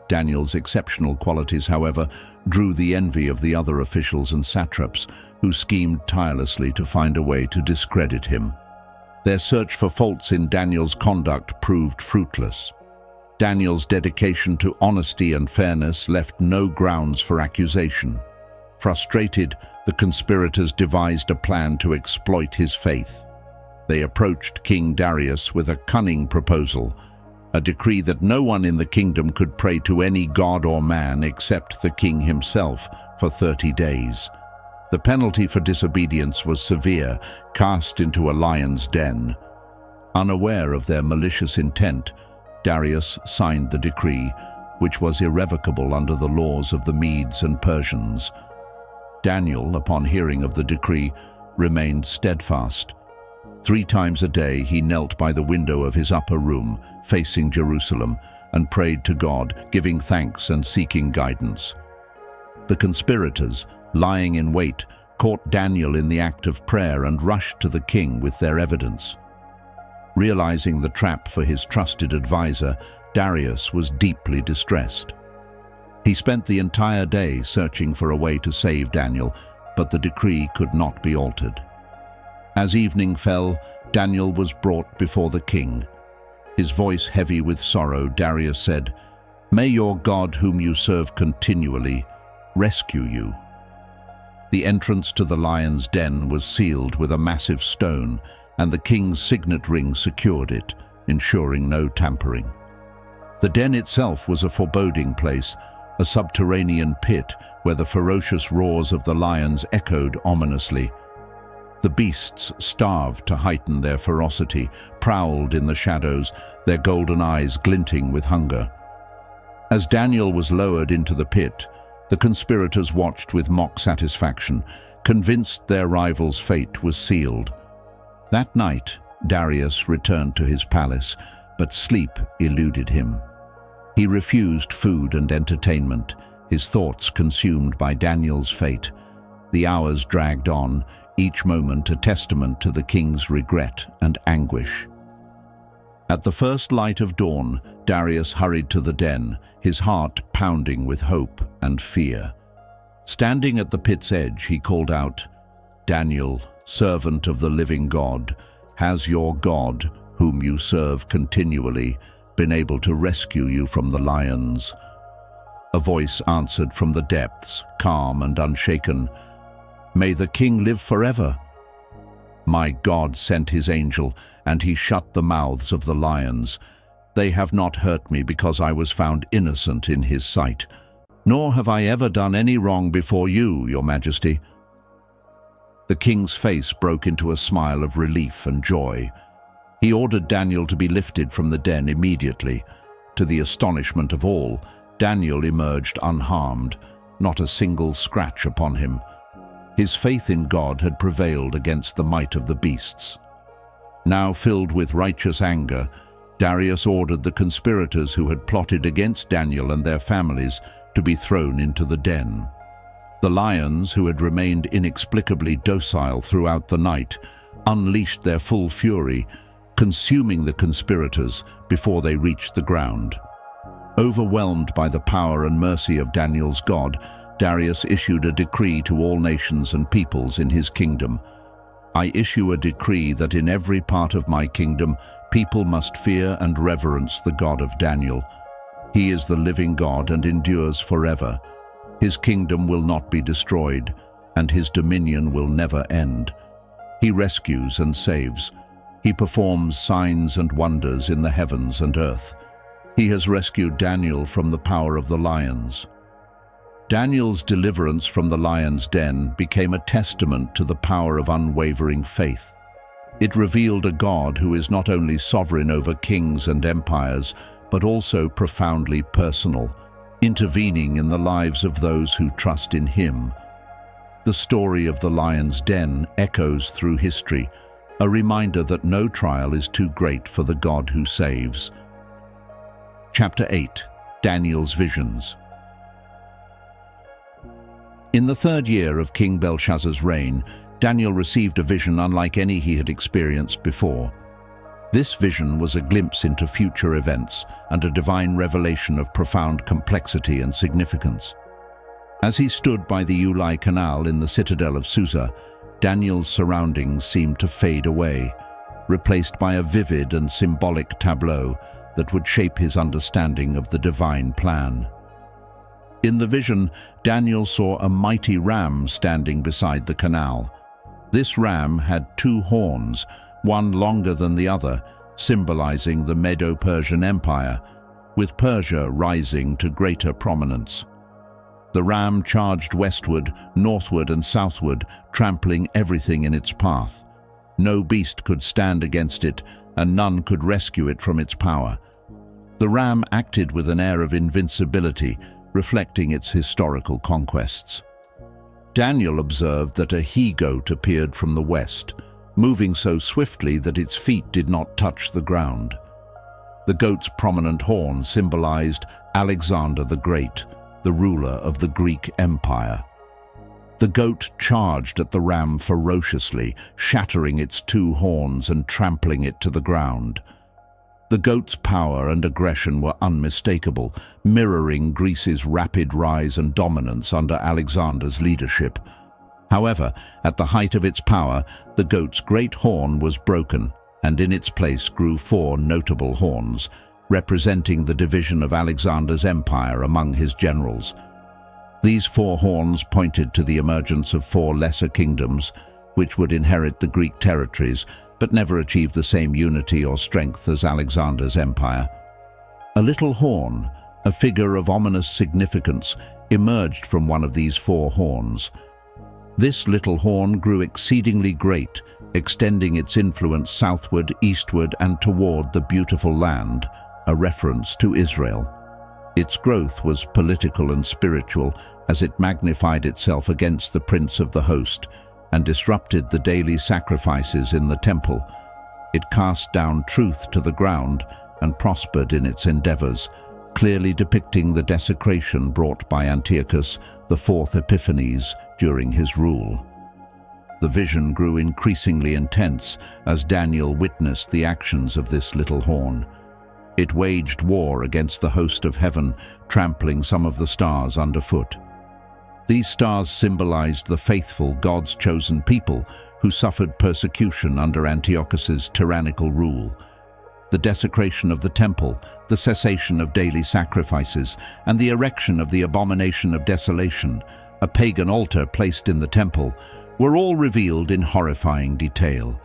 Daniel's exceptional qualities, however, drew the envy of the other officials and satraps, who schemed tirelessly to find a way to discredit him. Their search for faults in Daniel's conduct proved fruitless. Daniel's dedication to honesty and fairness left no grounds for accusation. Frustrated, the conspirators devised a plan to exploit his faith. They approached King Darius with a cunning proposal, a decree that no one in the kingdom could pray to any god or man except the king himself for 30 days. The penalty for disobedience was severe, cast into a lion's den. Unaware of their malicious intent, Darius signed the decree, which was irrevocable under the laws of the Medes and Persians. Daniel, upon hearing of the decree, remained steadfast. 3 times a day he knelt by the window of his upper room, facing Jerusalem, and prayed to God, giving thanks and seeking guidance. The conspirators, lying in wait, caught Daniel in the act of prayer and rushed to the king with their evidence. Realizing the trap for his trusted advisor, Darius was deeply distressed. He spent the entire day searching for a way to save Daniel, but the decree could not be altered. As evening fell, Daniel was brought before the king. His voice heavy with sorrow, Darius said, May your God, whom you serve continually, rescue you." The entrance to the lion's den was sealed with a massive stone, and the king's signet ring secured it, ensuring no tampering. The den itself was a foreboding place, a subterranean pit where the ferocious roars of the lions echoed ominously. The beasts, starved to heighten their ferocity, prowled in the shadows, their golden eyes glinting with hunger. As Daniel was lowered into the pit, the conspirators watched with mock satisfaction, convinced their rival's fate was sealed. That night, Darius returned to his palace, but sleep eluded him. He refused food and entertainment, his thoughts consumed by Daniel's fate. The hours dragged on, each moment a testament to the king's regret and anguish. At the first light of dawn, Darius hurried to the den, his heart pounding with hope and fear. Standing at the pit's edge, he called out, "Daniel, servant of the living God, has your God, whom you serve continually, been able to rescue you from the lions?" A voice answered from the depths, calm and unshaken, "May the king live forever. My God sent his angel, and he shut the mouths of the lions. They have not hurt me because I was found innocent in his sight. Nor have I ever done any wrong before you, your majesty." The king's face broke into a smile of relief and joy. He ordered Daniel to be lifted from the den immediately. To the astonishment of all, Daniel emerged unharmed, not a single scratch upon him. His faith in God had prevailed against the might of the beasts. Now filled with righteous anger, Darius ordered the conspirators who had plotted against Daniel and their families to be thrown into the den. The lions, who had remained inexplicably docile throughout the night, unleashed their full fury, consuming the conspirators before they reached the ground. Overwhelmed by the power and mercy of Daniel's God, Darius issued a decree to all nations and peoples in his kingdom. "I issue a decree that in every part of my kingdom people must fear and reverence the God of Daniel. He is the living God and endures forever. His kingdom will not be destroyed, and his dominion will never end. He rescues and saves. He performs signs and wonders in the heavens and earth. He has rescued Daniel from the power of the lions." Daniel's deliverance from the lion's den became a testament to the power of unwavering faith. It revealed a God who is not only sovereign over kings and empires, but also profoundly personal, intervening in the lives of those who trust in him. The story of the lion's den echoes through history, a reminder that no trial is too great for the God who saves. Chapter 8. Daniel's Visions. In the third year of King Belshazzar's reign, Daniel received a vision unlike any he had experienced before. This vision was a glimpse into future events and a divine revelation of profound complexity and significance. As he stood by the Ulai Canal in the citadel of Susa, Daniel's surroundings seemed to fade away, replaced by a vivid and symbolic tableau that would shape his understanding of the divine plan. In the vision, Daniel saw a mighty ram standing beside the canal. This ram had two horns, one longer than the other, symbolizing the Medo-Persian Empire, with Persia rising to greater prominence. The ram charged westward, northward and southward, trampling everything in its path. No beast could stand against it, and none could rescue it from its power. The ram acted with an air of invincibility, reflecting its historical conquests. Daniel observed that a he-goat appeared from the west, moving so swiftly that its feet did not touch the ground. The goat's prominent horn symbolized Alexander the Great, the ruler of the Greek Empire. The goat charged at the ram ferociously, shattering its two horns and trampling it to the ground. The goat's power and aggression were unmistakable, mirroring Greece's rapid rise and dominance under Alexander's leadership. However, at the height of its power, the goat's great horn was broken, and in its place grew four notable horns, representing the division of Alexander's empire among his generals. These 4 horns pointed to the emergence of 4 lesser kingdoms, which would inherit the Greek territories, but never achieve the same unity or strength as Alexander's empire. A little horn, a figure of ominous significance, emerged from one of these 4 horns. This little horn grew exceedingly great, extending its influence southward, eastward, and toward the beautiful land, a reference to Israel. Its growth was political and spiritual, as it magnified itself against the prince of the host and disrupted the daily sacrifices in the temple. It cast down truth to the ground and prospered in its endeavors, clearly depicting the desecration brought by Antiochus, the 4th Epiphanes, during his rule. The vision grew increasingly intense as Daniel witnessed the actions of this little horn. It waged war against the host of heaven, trampling some of the stars underfoot. These stars symbolized the faithful, God's chosen people who suffered persecution under Antiochus's tyrannical rule. The desecration of the temple, the cessation of daily sacrifices, and the erection of the abomination of desolation, a pagan altar placed in the temple, were all revealed in horrifying detail.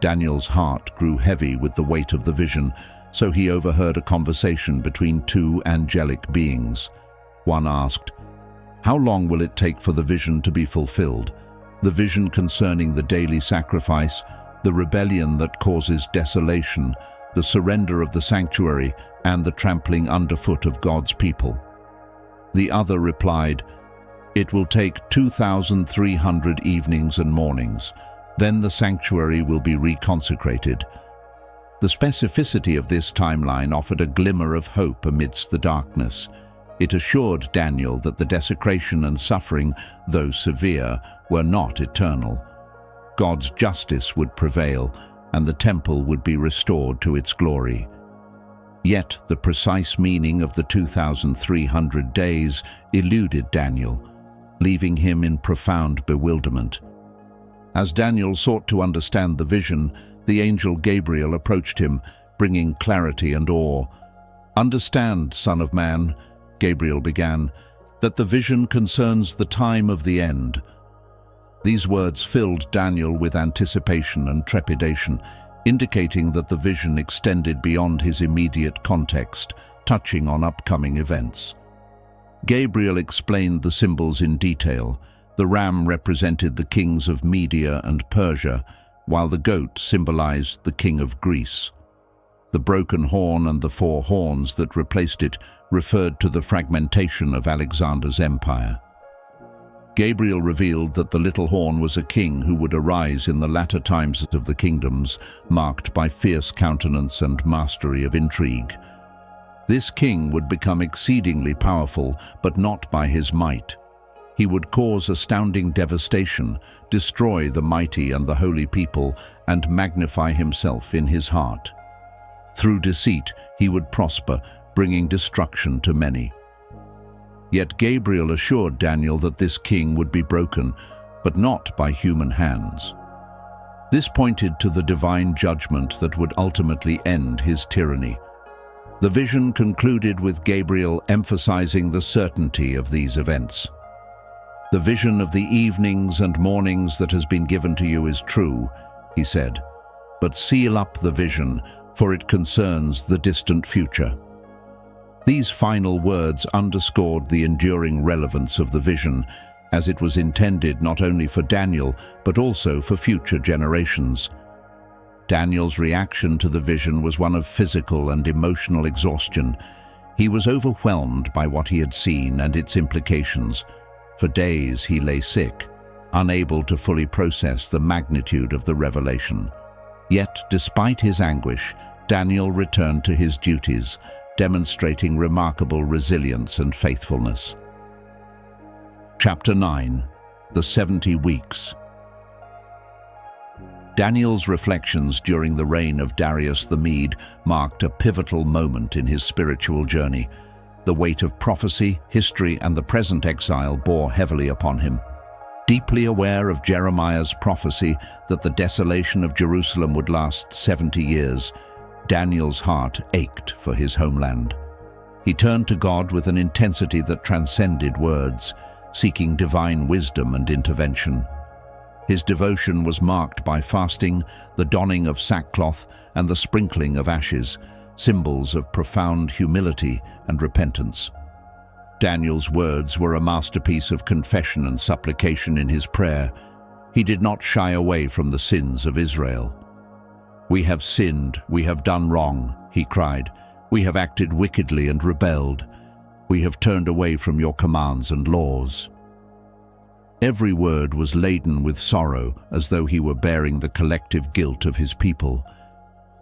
Daniel's heart grew heavy with the weight of the vision, so he overheard a conversation between 2 angelic beings. One asked, "How long will it take for the vision to be fulfilled? The vision concerning the daily sacrifice, the rebellion that causes desolation, the surrender of the sanctuary, and the trampling underfoot of God's people?" The other replied, "It will take 2,300 evenings and mornings. Then the sanctuary will be reconsecrated." The specificity of this timeline offered a glimmer of hope amidst the darkness. It assured Daniel that the desecration and suffering, though severe, were not eternal. God's justice would prevail, and the temple would be restored to its glory. Yet the precise meaning of the 2,300 days eluded Daniel, leaving him in profound bewilderment. As Daniel sought to understand the vision, the angel Gabriel approached him, bringing clarity and awe. "Understand, Son of Man," Gabriel began, "that the vision concerns the time of the end." These words filled Daniel with anticipation and trepidation, indicating that the vision extended beyond his immediate context, touching on upcoming events. Gabriel explained the symbols in detail. The ram represented the kings of Media and Persia, while the goat symbolized the king of Greece. The broken horn and the 4 horns that replaced it referred to the fragmentation of Alexander's empire. Gabriel revealed that the little horn was a king who would arise in the latter times of the kingdoms, marked by fierce countenance and mastery of intrigue. This king would become exceedingly powerful, but not by his might. He would cause astounding devastation, destroy the mighty and the holy people, and magnify himself in his heart. Through deceit, he would prosper, bringing destruction to many. Yet Gabriel assured Daniel that this king would be broken, but not by human hands. This pointed to the divine judgment that would ultimately end his tyranny. The vision concluded with Gabriel emphasizing the certainty of these events. "The vision of the evenings and mornings that has been given to you is true," he said, "but seal up the vision, for it concerns the distant future." These final words underscored the enduring relevance of the vision, as it was intended not only for Daniel, but also for future generations. Daniel's reaction to the vision was one of physical and emotional exhaustion. He was overwhelmed by what he had seen and its implications. For days he lay sick, unable to fully process the magnitude of the revelation. Yet, despite his anguish, Daniel returned to his duties, demonstrating remarkable resilience and faithfulness. Chapter 9. The 70 Weeks. Daniel's reflections during the reign of Darius the Mede marked a pivotal moment in his spiritual journey. The weight of prophecy, history, and the present exile bore heavily upon him. Deeply aware of Jeremiah's prophecy that the desolation of Jerusalem would last 70 years, Daniel's heart ached for his homeland. He turned to God with an intensity that transcended words, seeking divine wisdom and intervention. His devotion was marked by fasting, the donning of sackcloth, and the sprinkling of ashes, symbols of profound humility and repentance. Daniel's words were a masterpiece of confession and supplication in his prayer. He did not shy away from the sins of Israel. "We have sinned, we have done wrong," he cried. "We have acted wickedly and rebelled. We have turned away from your commands and laws." Every word was laden with sorrow, as though he were bearing the collective guilt of his people.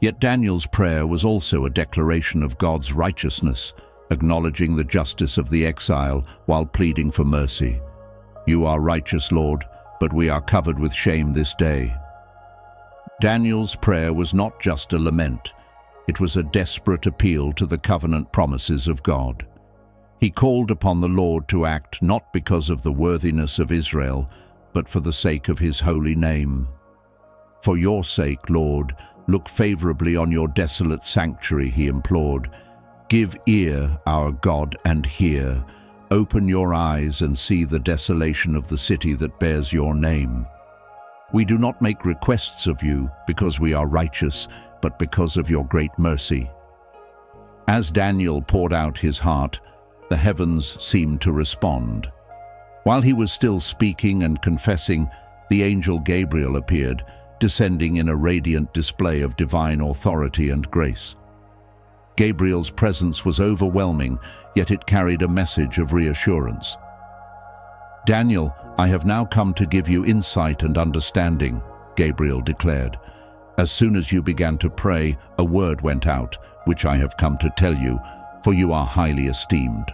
Yet Daniel's prayer was also a declaration of God's righteousness, acknowledging the justice of the exile while pleading for mercy. "You are righteous, Lord, but we are covered with shame this day." Daniel's prayer was not just a lament. It was a desperate appeal to the covenant promises of God. He called upon the Lord to act not because of the worthiness of Israel, but for the sake of his holy name. "For your sake, Lord, look favorably on your desolate sanctuary," he implored. "Give ear, our God, and hear. Open your eyes and see the desolation of the city that bears your name. We do not make requests of you because we are righteous, but because of your great mercy." As Daniel poured out his heart, the heavens seemed to respond. While he was still speaking and confessing, the angel Gabriel appeared, descending in a radiant display of divine authority and grace. Gabriel's presence was overwhelming, yet it carried a message of reassurance. "Daniel, I have now come to give you insight and understanding," Gabriel declared. "As soon as you began to pray, a word went out, which I have come to tell you, for you are highly esteemed."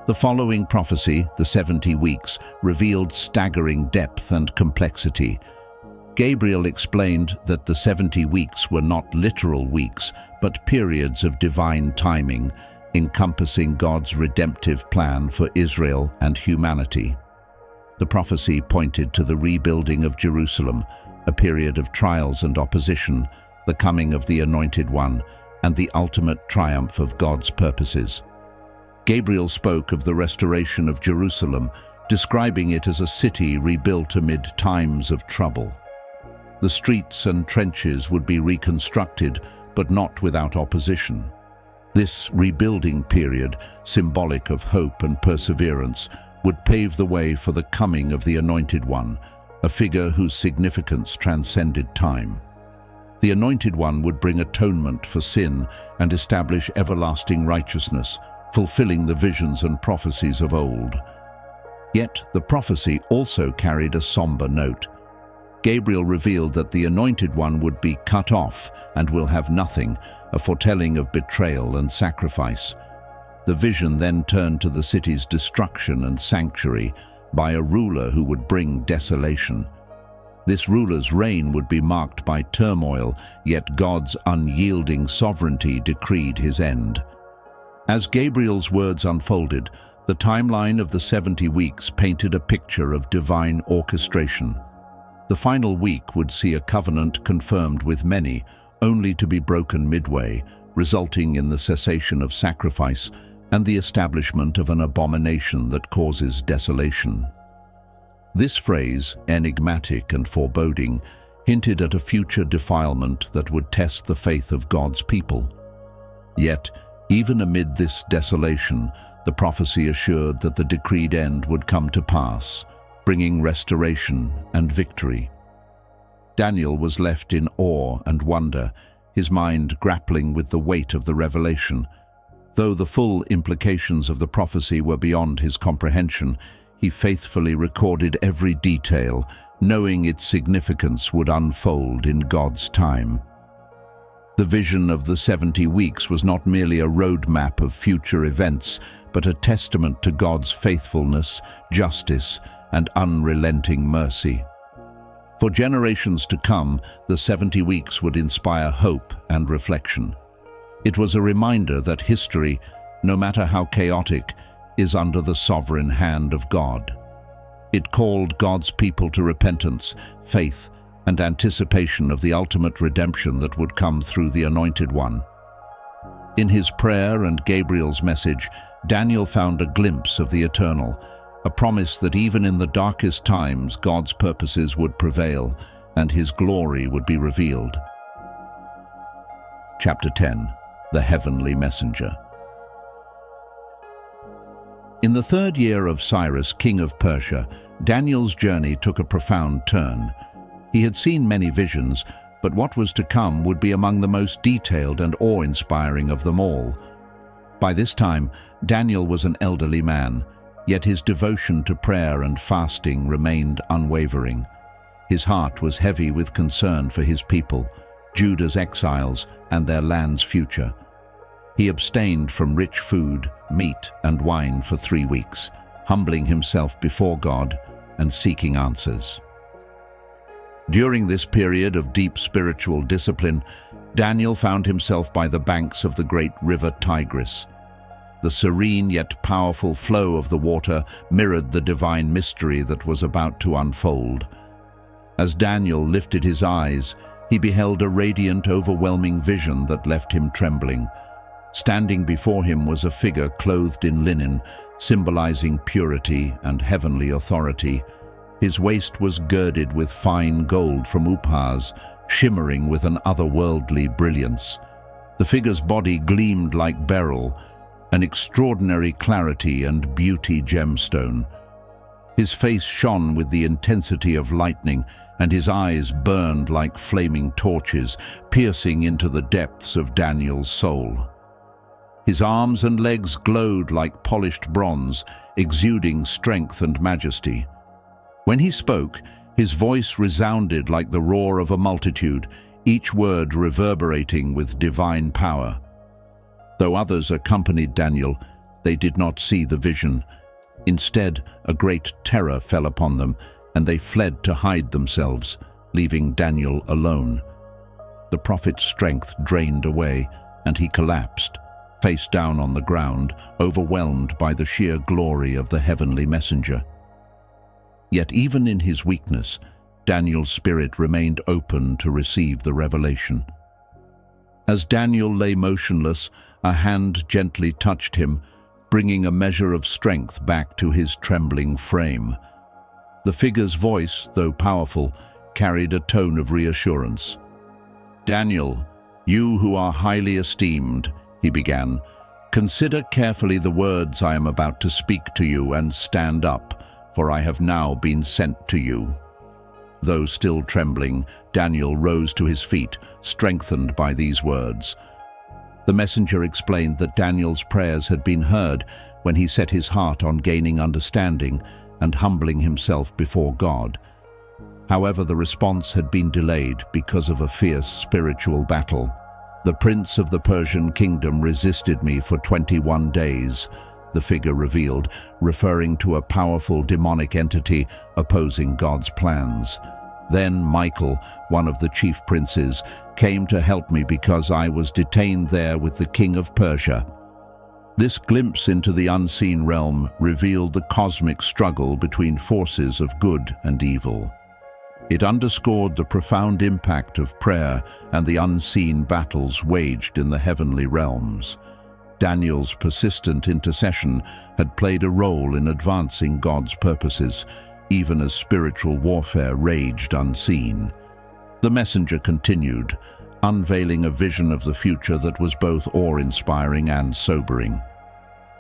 The following prophecy, the 70 weeks, revealed staggering depth and complexity. Gabriel explained that the 70 weeks were not literal weeks, but periods of divine timing, encompassing God's redemptive plan for Israel and humanity. The prophecy pointed to the rebuilding of Jerusalem, a period of trials and opposition, the coming of the Anointed One, and the ultimate triumph of God's purposes. Gabriel spoke of the restoration of Jerusalem, describing it as a city rebuilt amid times of trouble. The streets and trenches would be reconstructed, but not without opposition. This rebuilding period, symbolic of hope and perseverance, would pave the way for the coming of the Anointed One, a figure whose significance transcended time. The Anointed One would bring atonement for sin and establish everlasting righteousness, fulfilling the visions and prophecies of old. Yet the prophecy also carried a somber note. Gabriel revealed that the Anointed One would be cut off and will have nothing, a foretelling of betrayal and sacrifice. The vision then turned to the city's destruction and sanctuary by a ruler who would bring desolation. This ruler's reign would be marked by turmoil, yet God's unyielding sovereignty decreed his end. As Gabriel's words unfolded, the timeline of the 70 weeks painted a picture of divine orchestration. The final week would see a covenant confirmed with many, only to be broken midway, resulting in the cessation of sacrifice and the establishment of an abomination that causes desolation. This phrase, enigmatic and foreboding, hinted at a future defilement that would test the faith of God's people. Yet, even amid this desolation, the prophecy assured that the decreed end would come to pass, bringing restoration and victory. Daniel was left in awe and wonder, his mind grappling with the weight of the revelation. Though the full implications of the prophecy were beyond his comprehension, he faithfully recorded every detail, knowing its significance would unfold in God's time. The vision of the 70 weeks was not merely a roadmap of future events, but a testament to God's faithfulness, justice, and unrelenting mercy. For generations to come, the 70 weeks would inspire hope and reflection. It was a reminder that history, no matter how chaotic, is under the sovereign hand of God. It called God's people to repentance, faith, and anticipation of the ultimate redemption that would come through the Anointed One. In his prayer and Gabriel's message, Daniel found a glimpse of the eternal, a promise that even in the darkest times God's purposes would prevail and his glory would be revealed. Chapter 10. The Heavenly Messenger. In the 3rd year of Cyrus, king of Persia, Daniel's journey took a profound turn. He had seen many visions, but what was to come would be among the most detailed and awe-inspiring of them all. By this time, Daniel was an elderly man, yet his devotion to prayer and fasting remained unwavering. His heart was heavy with concern for his people, Judah's exiles, and their land's future. He abstained from rich food, meat, and wine for 3 weeks, humbling himself before God and seeking answers. During this period of deep spiritual discipline, Daniel found himself by the banks of the great river Tigris. The serene yet powerful flow of the water mirrored the divine mystery that was about to unfold. As Daniel lifted his eyes, he beheld a radiant, overwhelming vision that left him trembling. Standing before him was a figure clothed in linen, symbolizing purity and heavenly authority. His waist was girded with fine gold from Uphaz, shimmering with an otherworldly brilliance. The figure's body gleamed like beryl, an extraordinary clarity and beauty gemstone. His face shone with the intensity of lightning, and his eyes burned like flaming torches, piercing into the depths of Daniel's soul. His arms and legs glowed like polished bronze, exuding strength and majesty. When he spoke, his voice resounded like the roar of a multitude, each word reverberating with divine power. Though others accompanied Daniel, they did not see the vision. Instead, a great terror fell upon them, and they fled to hide themselves, leaving Daniel alone. The prophet's strength drained away, and he collapsed, face down on the ground, overwhelmed by the sheer glory of the heavenly messenger. Yet even in his weakness, Daniel's spirit remained open to receive the revelation. As Daniel lay motionless, a hand gently touched him, bringing a measure of strength back to his trembling frame. The figure's voice, though powerful, carried a tone of reassurance. "Daniel, you who are highly esteemed," he began, "consider carefully the words I am about to speak to you and stand up, for I have now been sent to you." Though still trembling, Daniel rose to his feet, strengthened by these words. The messenger explained that Daniel's prayers had been heard when he set his heart on gaining understanding and humbling himself before God. However, the response had been delayed because of a fierce spiritual battle. "The prince of the Persian kingdom resisted me for 21 days, the figure revealed, referring to a powerful demonic entity opposing God's plans. Then Michael, one of the chief princes, came to help me because I was detained there with the king of Persia." This glimpse into the unseen realm revealed the cosmic struggle between forces of good and evil. It underscored the profound impact of prayer and the unseen battles waged in the heavenly realms. Daniel's persistent intercession had played a role in advancing God's purposes, even as spiritual warfare raged unseen. The messenger continued, unveiling a vision of the future that was both awe-inspiring and sobering.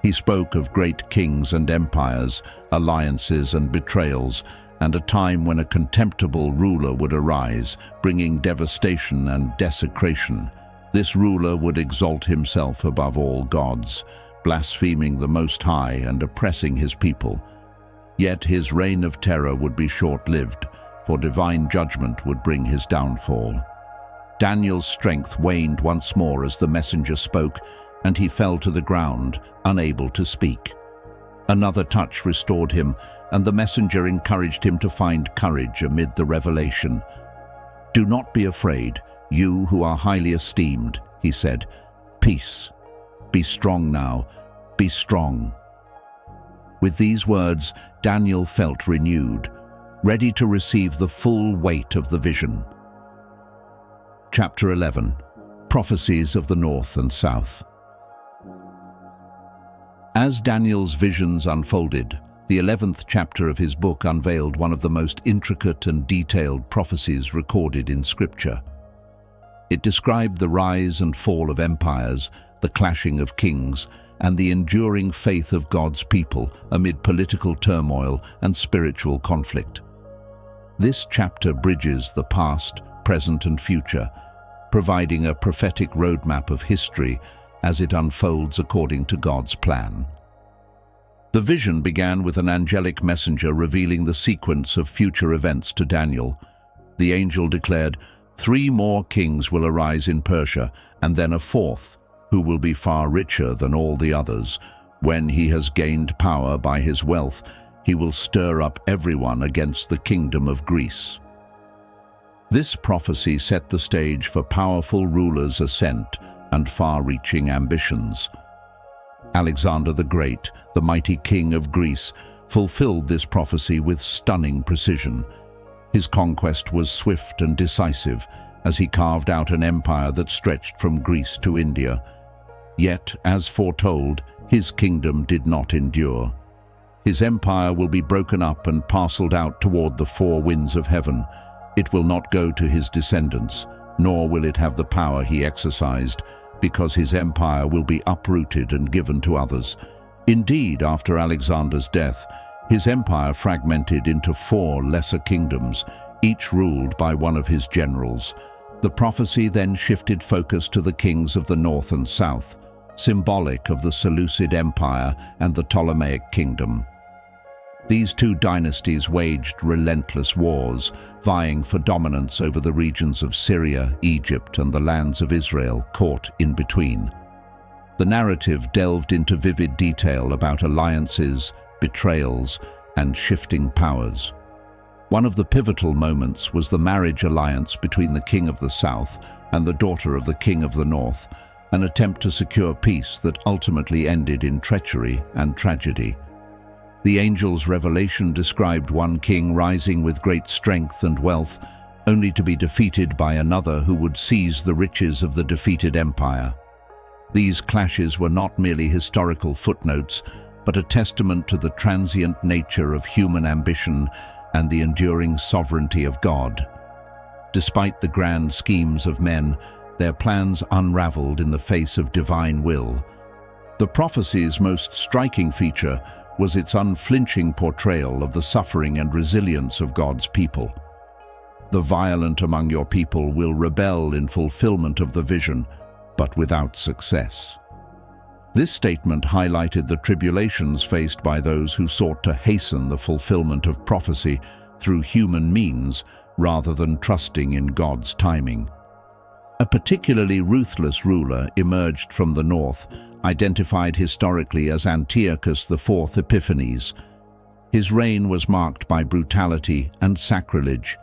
He spoke of great kings and empires, alliances and betrayals, and a time when a contemptible ruler would arise, bringing devastation and desecration. This ruler would exalt himself above all gods, blaspheming the Most High and oppressing his people. Yet his reign of terror would be short-lived, for divine judgment would bring his downfall. Daniel's strength waned once more as the messenger spoke, and he fell to the ground, unable to speak. Another touch restored him, and the messenger encouraged him to find courage amid the revelation. "Do not be afraid, you who are highly esteemed," he said. "Peace. Be strong now. Be strong." With these words, Daniel felt renewed. ready to receive the full weight of the vision. Chapter 11. Prophecies of the North and South. As Daniel's visions unfolded, the 11th chapter of his book unveiled one of the most intricate and detailed prophecies recorded in Scripture. It described the rise and fall of empires, the clashing of kings, and the enduring faith of God's people amid political turmoil and spiritual conflict. This chapter bridges the past, present, and future, providing a prophetic roadmap of history as it unfolds according to God's plan. The vision began with an angelic messenger revealing the sequence of future events to Daniel. The angel declared, 3 more kings will arise in Persia, and then a 4th, who will be far richer than all the others. When he has gained power by his wealth, he will stir up everyone against the kingdom of Greece. This prophecy set the stage for powerful rulers' ascent and far-reaching ambitions. Alexander the Great, the mighty king of Greece, fulfilled this prophecy with stunning precision. His conquest was swift and decisive, as he carved out an empire that stretched from Greece to India. Yet, as foretold, his kingdom did not endure. His empire will be broken up and parceled out toward the 4 winds of heaven. It will not go to his descendants, nor will it have the power he exercised, because his empire will be uprooted and given to others. Indeed, after Alexander's death, his empire fragmented into 4 lesser kingdoms, each ruled by one of his generals. The prophecy then shifted focus to the kings of the north and south, symbolic of the Seleucid Empire and the Ptolemaic kingdom. These 2 dynasties waged relentless wars, vying for dominance over the regions of Syria, Egypt, and the lands of Israel caught in between. The narrative delved into vivid detail about alliances, betrayals, and shifting powers. One of the pivotal moments was the marriage alliance between the king of the south and the daughter of the king of the north, an attempt to secure peace that ultimately ended in treachery and tragedy. The angel's revelation described one king rising with great strength and wealth, only to be defeated by another who would seize the riches of the defeated empire. These clashes were not merely historical footnotes, but a testament to the transient nature of human ambition and the enduring sovereignty of God. Despite the grand schemes of men, their plans unraveled in the face of divine will. The prophecy's most striking feature was its unflinching portrayal of the suffering and resilience of God's people. The violent among your people will rebel in fulfillment of the vision, but without success. This statement highlighted the tribulations faced by those who sought to hasten the fulfillment of prophecy through human means rather than trusting in God's timing. A particularly ruthless ruler emerged from the north, identified historically as Antiochus IV Epiphanes. His reign was marked by brutality and sacrilege.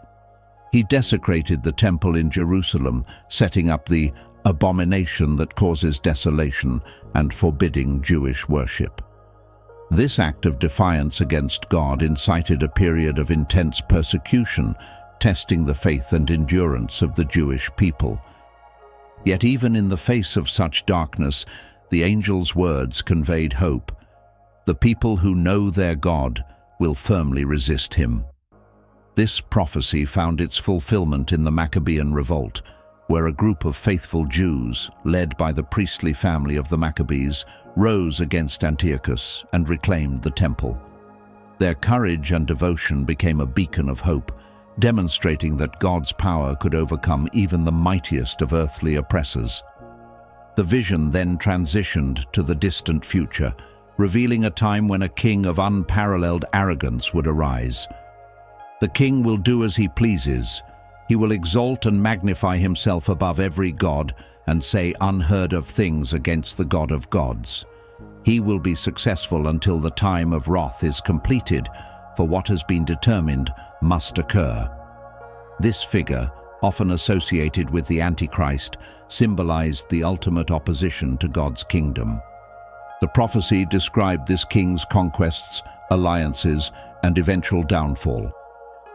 He desecrated the temple in Jerusalem, setting up the abomination that causes desolation and forbidding Jewish worship. This act of defiance against God incited a period of intense persecution, testing the faith and endurance of the Jewish people. Yet even in the face of such darkness, the angel's words conveyed hope. The people who know their God will firmly resist him. This prophecy found its fulfillment in the Maccabean revolt, where a group of faithful Jews, led by the priestly family of the Maccabees, rose against Antiochus and reclaimed the temple. Their courage and devotion became a beacon of hope, demonstrating that God's power could overcome even the mightiest of earthly oppressors. The vision then transitioned to the distant future, revealing a time when a king of unparalleled arrogance would arise. The king will do as he pleases. He will exalt and magnify himself above every god and say unheard of things against the God of gods. He will be successful until the time of wrath is completed, for what has been determined must occur. This figure, often associated with the Antichrist, symbolized the ultimate opposition to God's kingdom. The prophecy described this king's conquests, alliances, and eventual downfall.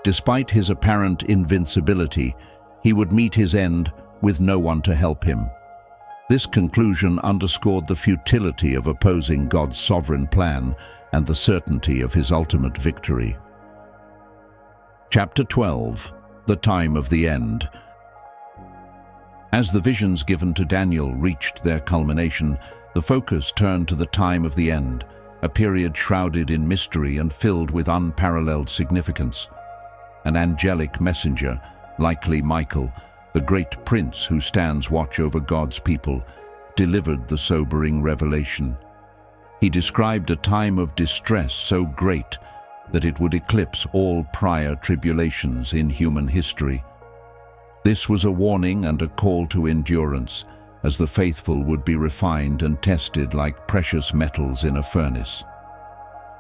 Despite his apparent invincibility, he would meet his end with no one to help him. This conclusion underscored the futility of opposing God's sovereign plan and the certainty of his ultimate victory. Chapter 12. The Time of the End. As the visions given to Daniel reached their culmination, the focus turned to the time of the end, a period shrouded in mystery and filled with unparalleled significance. An angelic messenger, likely Michael, the great prince who stands watch over God's people, delivered the sobering revelation. He described a time of distress so great that it would eclipse all prior tribulations in human history. This was a warning and a call to endurance, as the faithful would be refined and tested like precious metals in a furnace.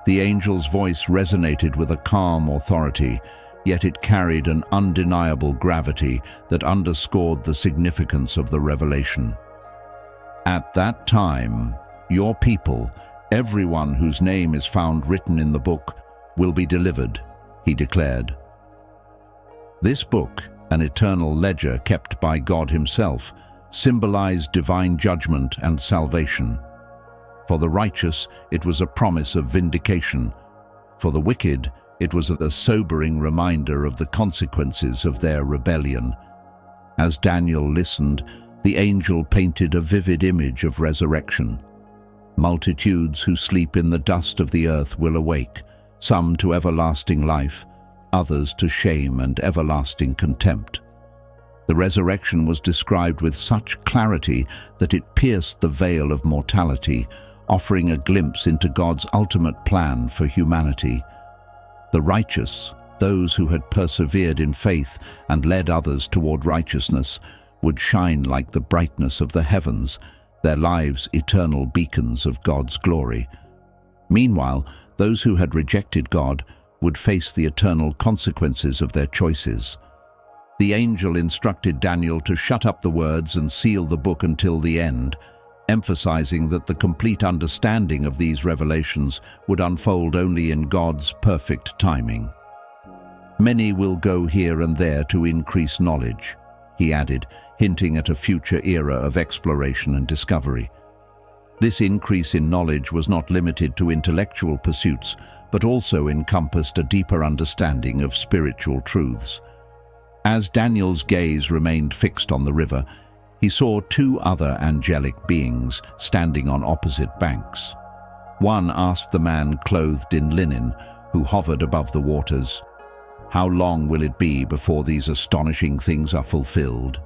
The angel's voice resonated with a calm authority, yet it carried an undeniable gravity that underscored the significance of the revelation. At that time, your people, everyone whose name is found written in the book, will be delivered, he declared. This book, an eternal ledger kept by God himself, symbolized divine judgment and salvation. For the righteous, it was a promise of vindication. For the wicked, it was a sobering reminder of the consequences of their rebellion. As Daniel listened, the angel painted a vivid image of resurrection. Multitudes who sleep in the dust of the earth will awake, some to everlasting life, others to shame and everlasting contempt. The resurrection was described with such clarity that it pierced the veil of mortality, offering a glimpse into God's ultimate plan for humanity. The righteous, those who had persevered in faith and led others toward righteousness, would shine like the brightness of the heavens, their lives eternal beacons of God's glory. Meanwhile, those who had rejected God would face the eternal consequences of their choices. The angel instructed Daniel to shut up the words and seal the book until the end, emphasizing that the complete understanding of these revelations would unfold only in God's perfect timing. Many will go here and there to increase knowledge, he added, hinting at a future era of exploration and discovery. This increase in knowledge was not limited to intellectual pursuits, but also encompassed a deeper understanding of spiritual truths. As Daniel's gaze remained fixed on the river, he saw two other angelic beings standing on opposite banks. One asked the man clothed in linen, who hovered above the waters, "How long will it be before these astonishing things are fulfilled?"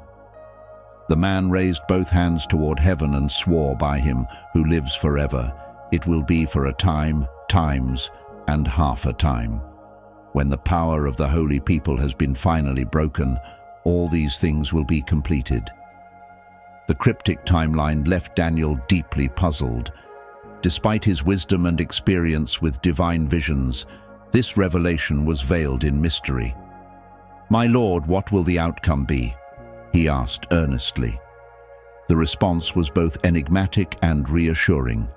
The man raised both hands toward heaven and swore by him who lives forever, "It will be for a time, times, and half a time. When the power of the holy people has been finally broken, all these things will be completed." The cryptic timeline left Daniel deeply puzzled. Despite his wisdom and experience with divine visions, this revelation was veiled in mystery. "My lord, what will the outcome be?" he asked earnestly. The response was both enigmatic and reassuring.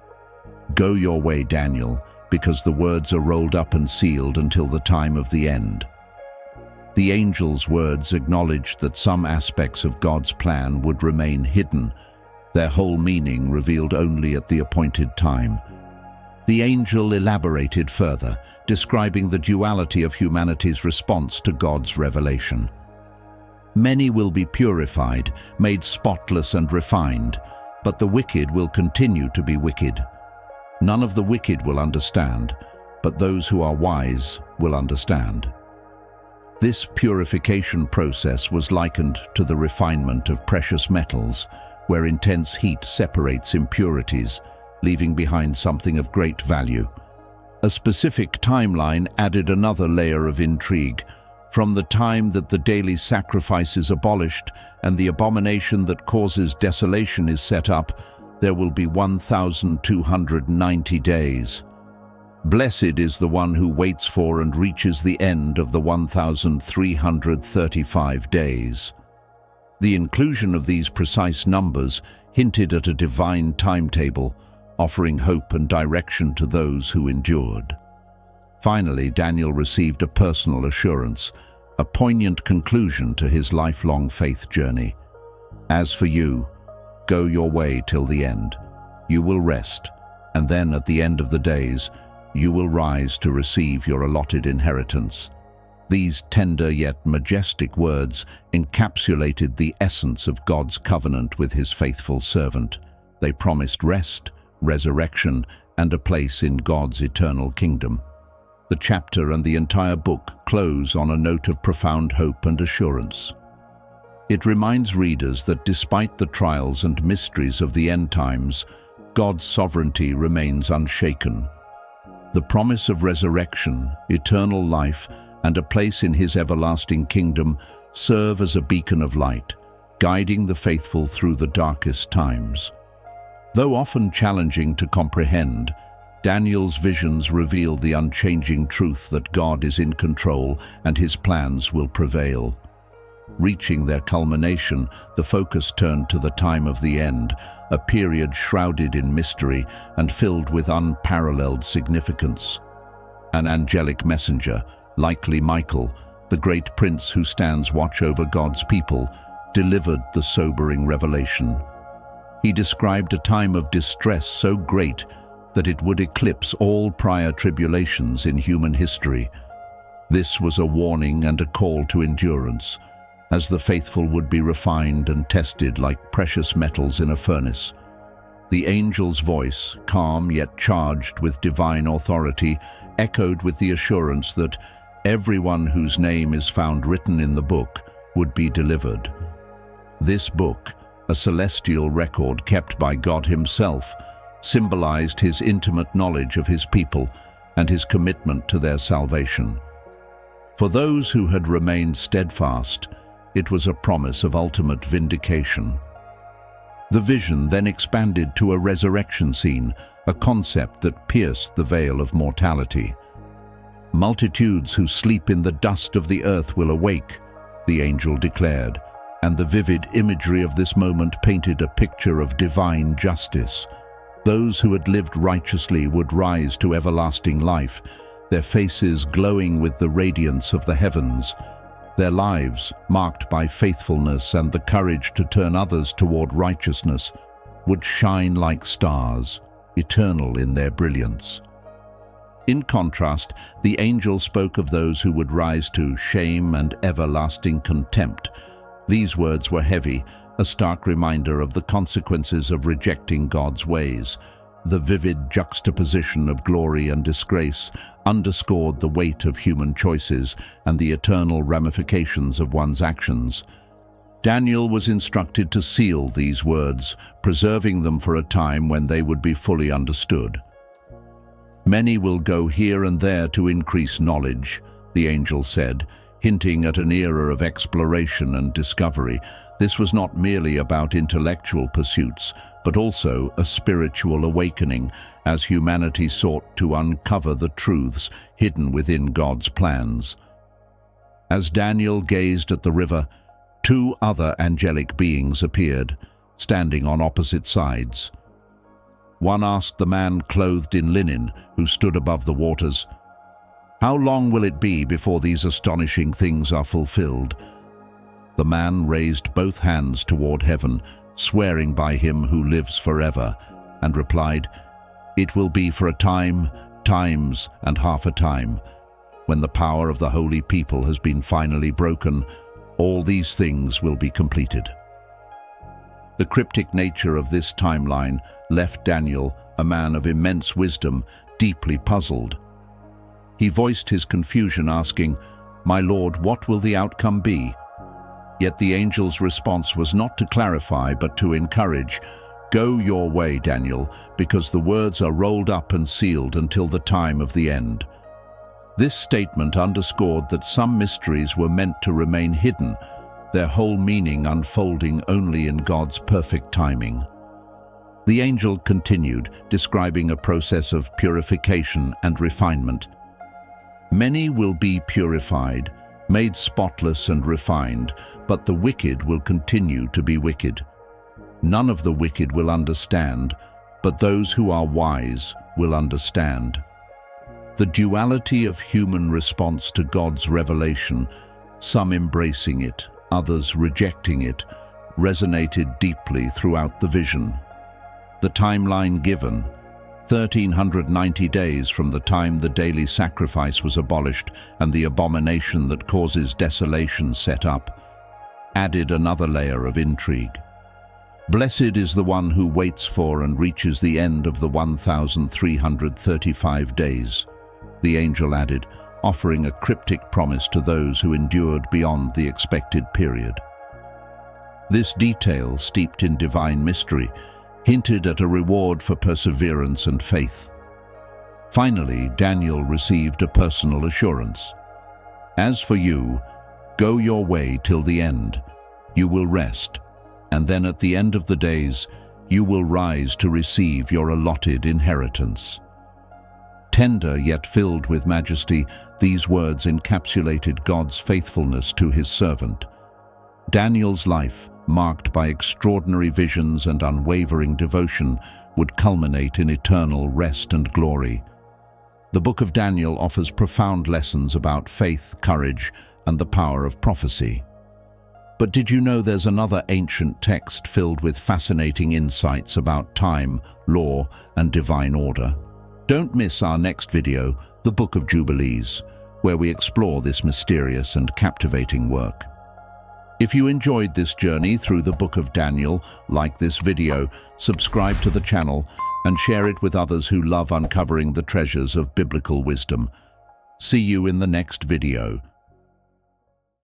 "Go your way, Daniel, because the words are rolled up and sealed until the time of the end." The angel's words acknowledged that some aspects of God's plan would remain hidden, their whole meaning revealed only at the appointed time. The angel elaborated further, describing the duality of humanity's response to God's revelation. "Many will be purified, made spotless and refined, but the wicked will continue to be wicked. None of the wicked will understand, but those who are wise will understand." This purification process was likened to the refinement of precious metals, where intense heat separates impurities, leaving behind something of great value. A specific timeline added another layer of intrigue. From the time that the daily sacrifice is abolished and the abomination that causes desolation is set up, there will be 1,290 days. Blessed is the one who waits for and reaches the end of the 1,335 days. The inclusion of these precise numbers hinted at a divine timetable, offering hope and direction to those who endured. Finally, Daniel received a personal assurance, a poignant conclusion to his lifelong faith journey. As for you, go your way till the end. You will rest, and then at the end of the days, you will rise to receive your allotted inheritance. These tender yet majestic words encapsulated the essence of God's covenant with his faithful servant. They promised rest, resurrection, and a place in God's eternal kingdom. The chapter and the entire book close on a note of profound hope and assurance. It reminds readers that despite the trials and mysteries of the end times, God's sovereignty remains unshaken. The promise of resurrection, eternal life, and a place in his everlasting kingdom serve as a beacon of light, guiding the faithful through the darkest times. Though often challenging to comprehend, Daniel's visions reveal the unchanging truth that God is in control and his plans will prevail. Reaching their culmination, the focus turned to the time of the end, a period shrouded in mystery and filled with unparalleled significance. An angelic messenger, likely Michael, the great prince who stands watch over God's people, delivered the sobering revelation. He described a time of distress so great that it would eclipse all prior tribulations in human history. This was a warning and a call to endurance, as the faithful would be refined and tested like precious metals in a furnace. The angel's voice, calm yet charged with divine authority, echoed with the assurance that everyone whose name is found written in the book would be delivered. This book, a celestial record kept by God himself, symbolized his intimate knowledge of his people and his commitment to their salvation. For those who had remained steadfast, it was a promise of ultimate vindication. The vision then expanded to a resurrection scene, a concept that pierced the veil of mortality. Multitudes who sleep in the dust of the earth will awake, the angel declared, and the vivid imagery of this moment painted a picture of divine justice. Those who had lived righteously would rise to everlasting life, their faces glowing with the radiance of the heavens. Their lives, marked by faithfulness and the courage to turn others toward righteousness, would shine like stars, eternal in their brilliance. In contrast, the angel spoke of those who would rise to shame and everlasting contempt. These words were heavy, a stark reminder of the consequences of rejecting God's ways. The vivid juxtaposition of glory and disgrace underscored the weight of human choices and the eternal ramifications of one's actions. Daniel was instructed to seal these words, preserving them for a time when they would be fully understood. "Many will go here and there to increase knowledge," the angel said, hinting at an era of exploration and discovery. This was not merely about intellectual pursuits, but also a spiritual awakening as humanity sought to uncover the truths hidden within God's plans. As Daniel gazed at the river, two other angelic beings appeared, standing on opposite sides. One asked the man clothed in linen, who stood above the waters, "How long will it be before these astonishing things are fulfilled?" The man raised both hands toward heaven, swearing by him who lives forever, and replied, "It will be for a time, times, and half a time. When the power of the holy people has been finally broken, all these things will be completed." The cryptic nature of this timeline left Daniel, a man of immense wisdom, deeply puzzled. He voiced his confusion, asking, "My lord, what will the outcome be?" Yet the angel's response was not to clarify, but to encourage. "Go your way, Daniel, because the words are rolled up and sealed until the time of the end." This statement underscored that some mysteries were meant to remain hidden, their whole meaning unfolding only in God's perfect timing. The angel continued, describing a process of purification and refinement. "Many will be purified, made spotless and refined, but the wicked will continue to be wicked. None of the wicked will understand, but those who are wise will understand." The duality of human response to God's revelation, some embracing it, others rejecting it, resonated deeply throughout the vision. The timeline given, 1,390 days from the time the daily sacrifice was abolished and the abomination that causes desolation set up, added another layer of intrigue. Blessed is the one who waits for and reaches the end of the 1,335 days, the angel added, offering a cryptic promise to those who endured beyond the expected period. This detail, steeped in divine mystery, hinted at a reward for perseverance and faith. Finally, Daniel received a personal assurance. As for you, go your way till the end. You will rest, and then at the end of the days, you will rise to receive your allotted inheritance. Tender yet filled with majesty, these words encapsulated God's faithfulness to his servant. Daniel's life, marked by extraordinary visions and unwavering devotion, would culminate in eternal rest and glory. The book of Daniel offers profound lessons about faith, courage, and the power of prophecy. But did you know there's another ancient text filled with fascinating insights about time, law, and divine order? Don't miss our next video, the Book of Jubilees, where we explore this mysterious and captivating work. If you enjoyed this journey through the Book of Daniel, like this video, subscribe to the channel, and share it with others who love uncovering the treasures of biblical wisdom. See you in the next video.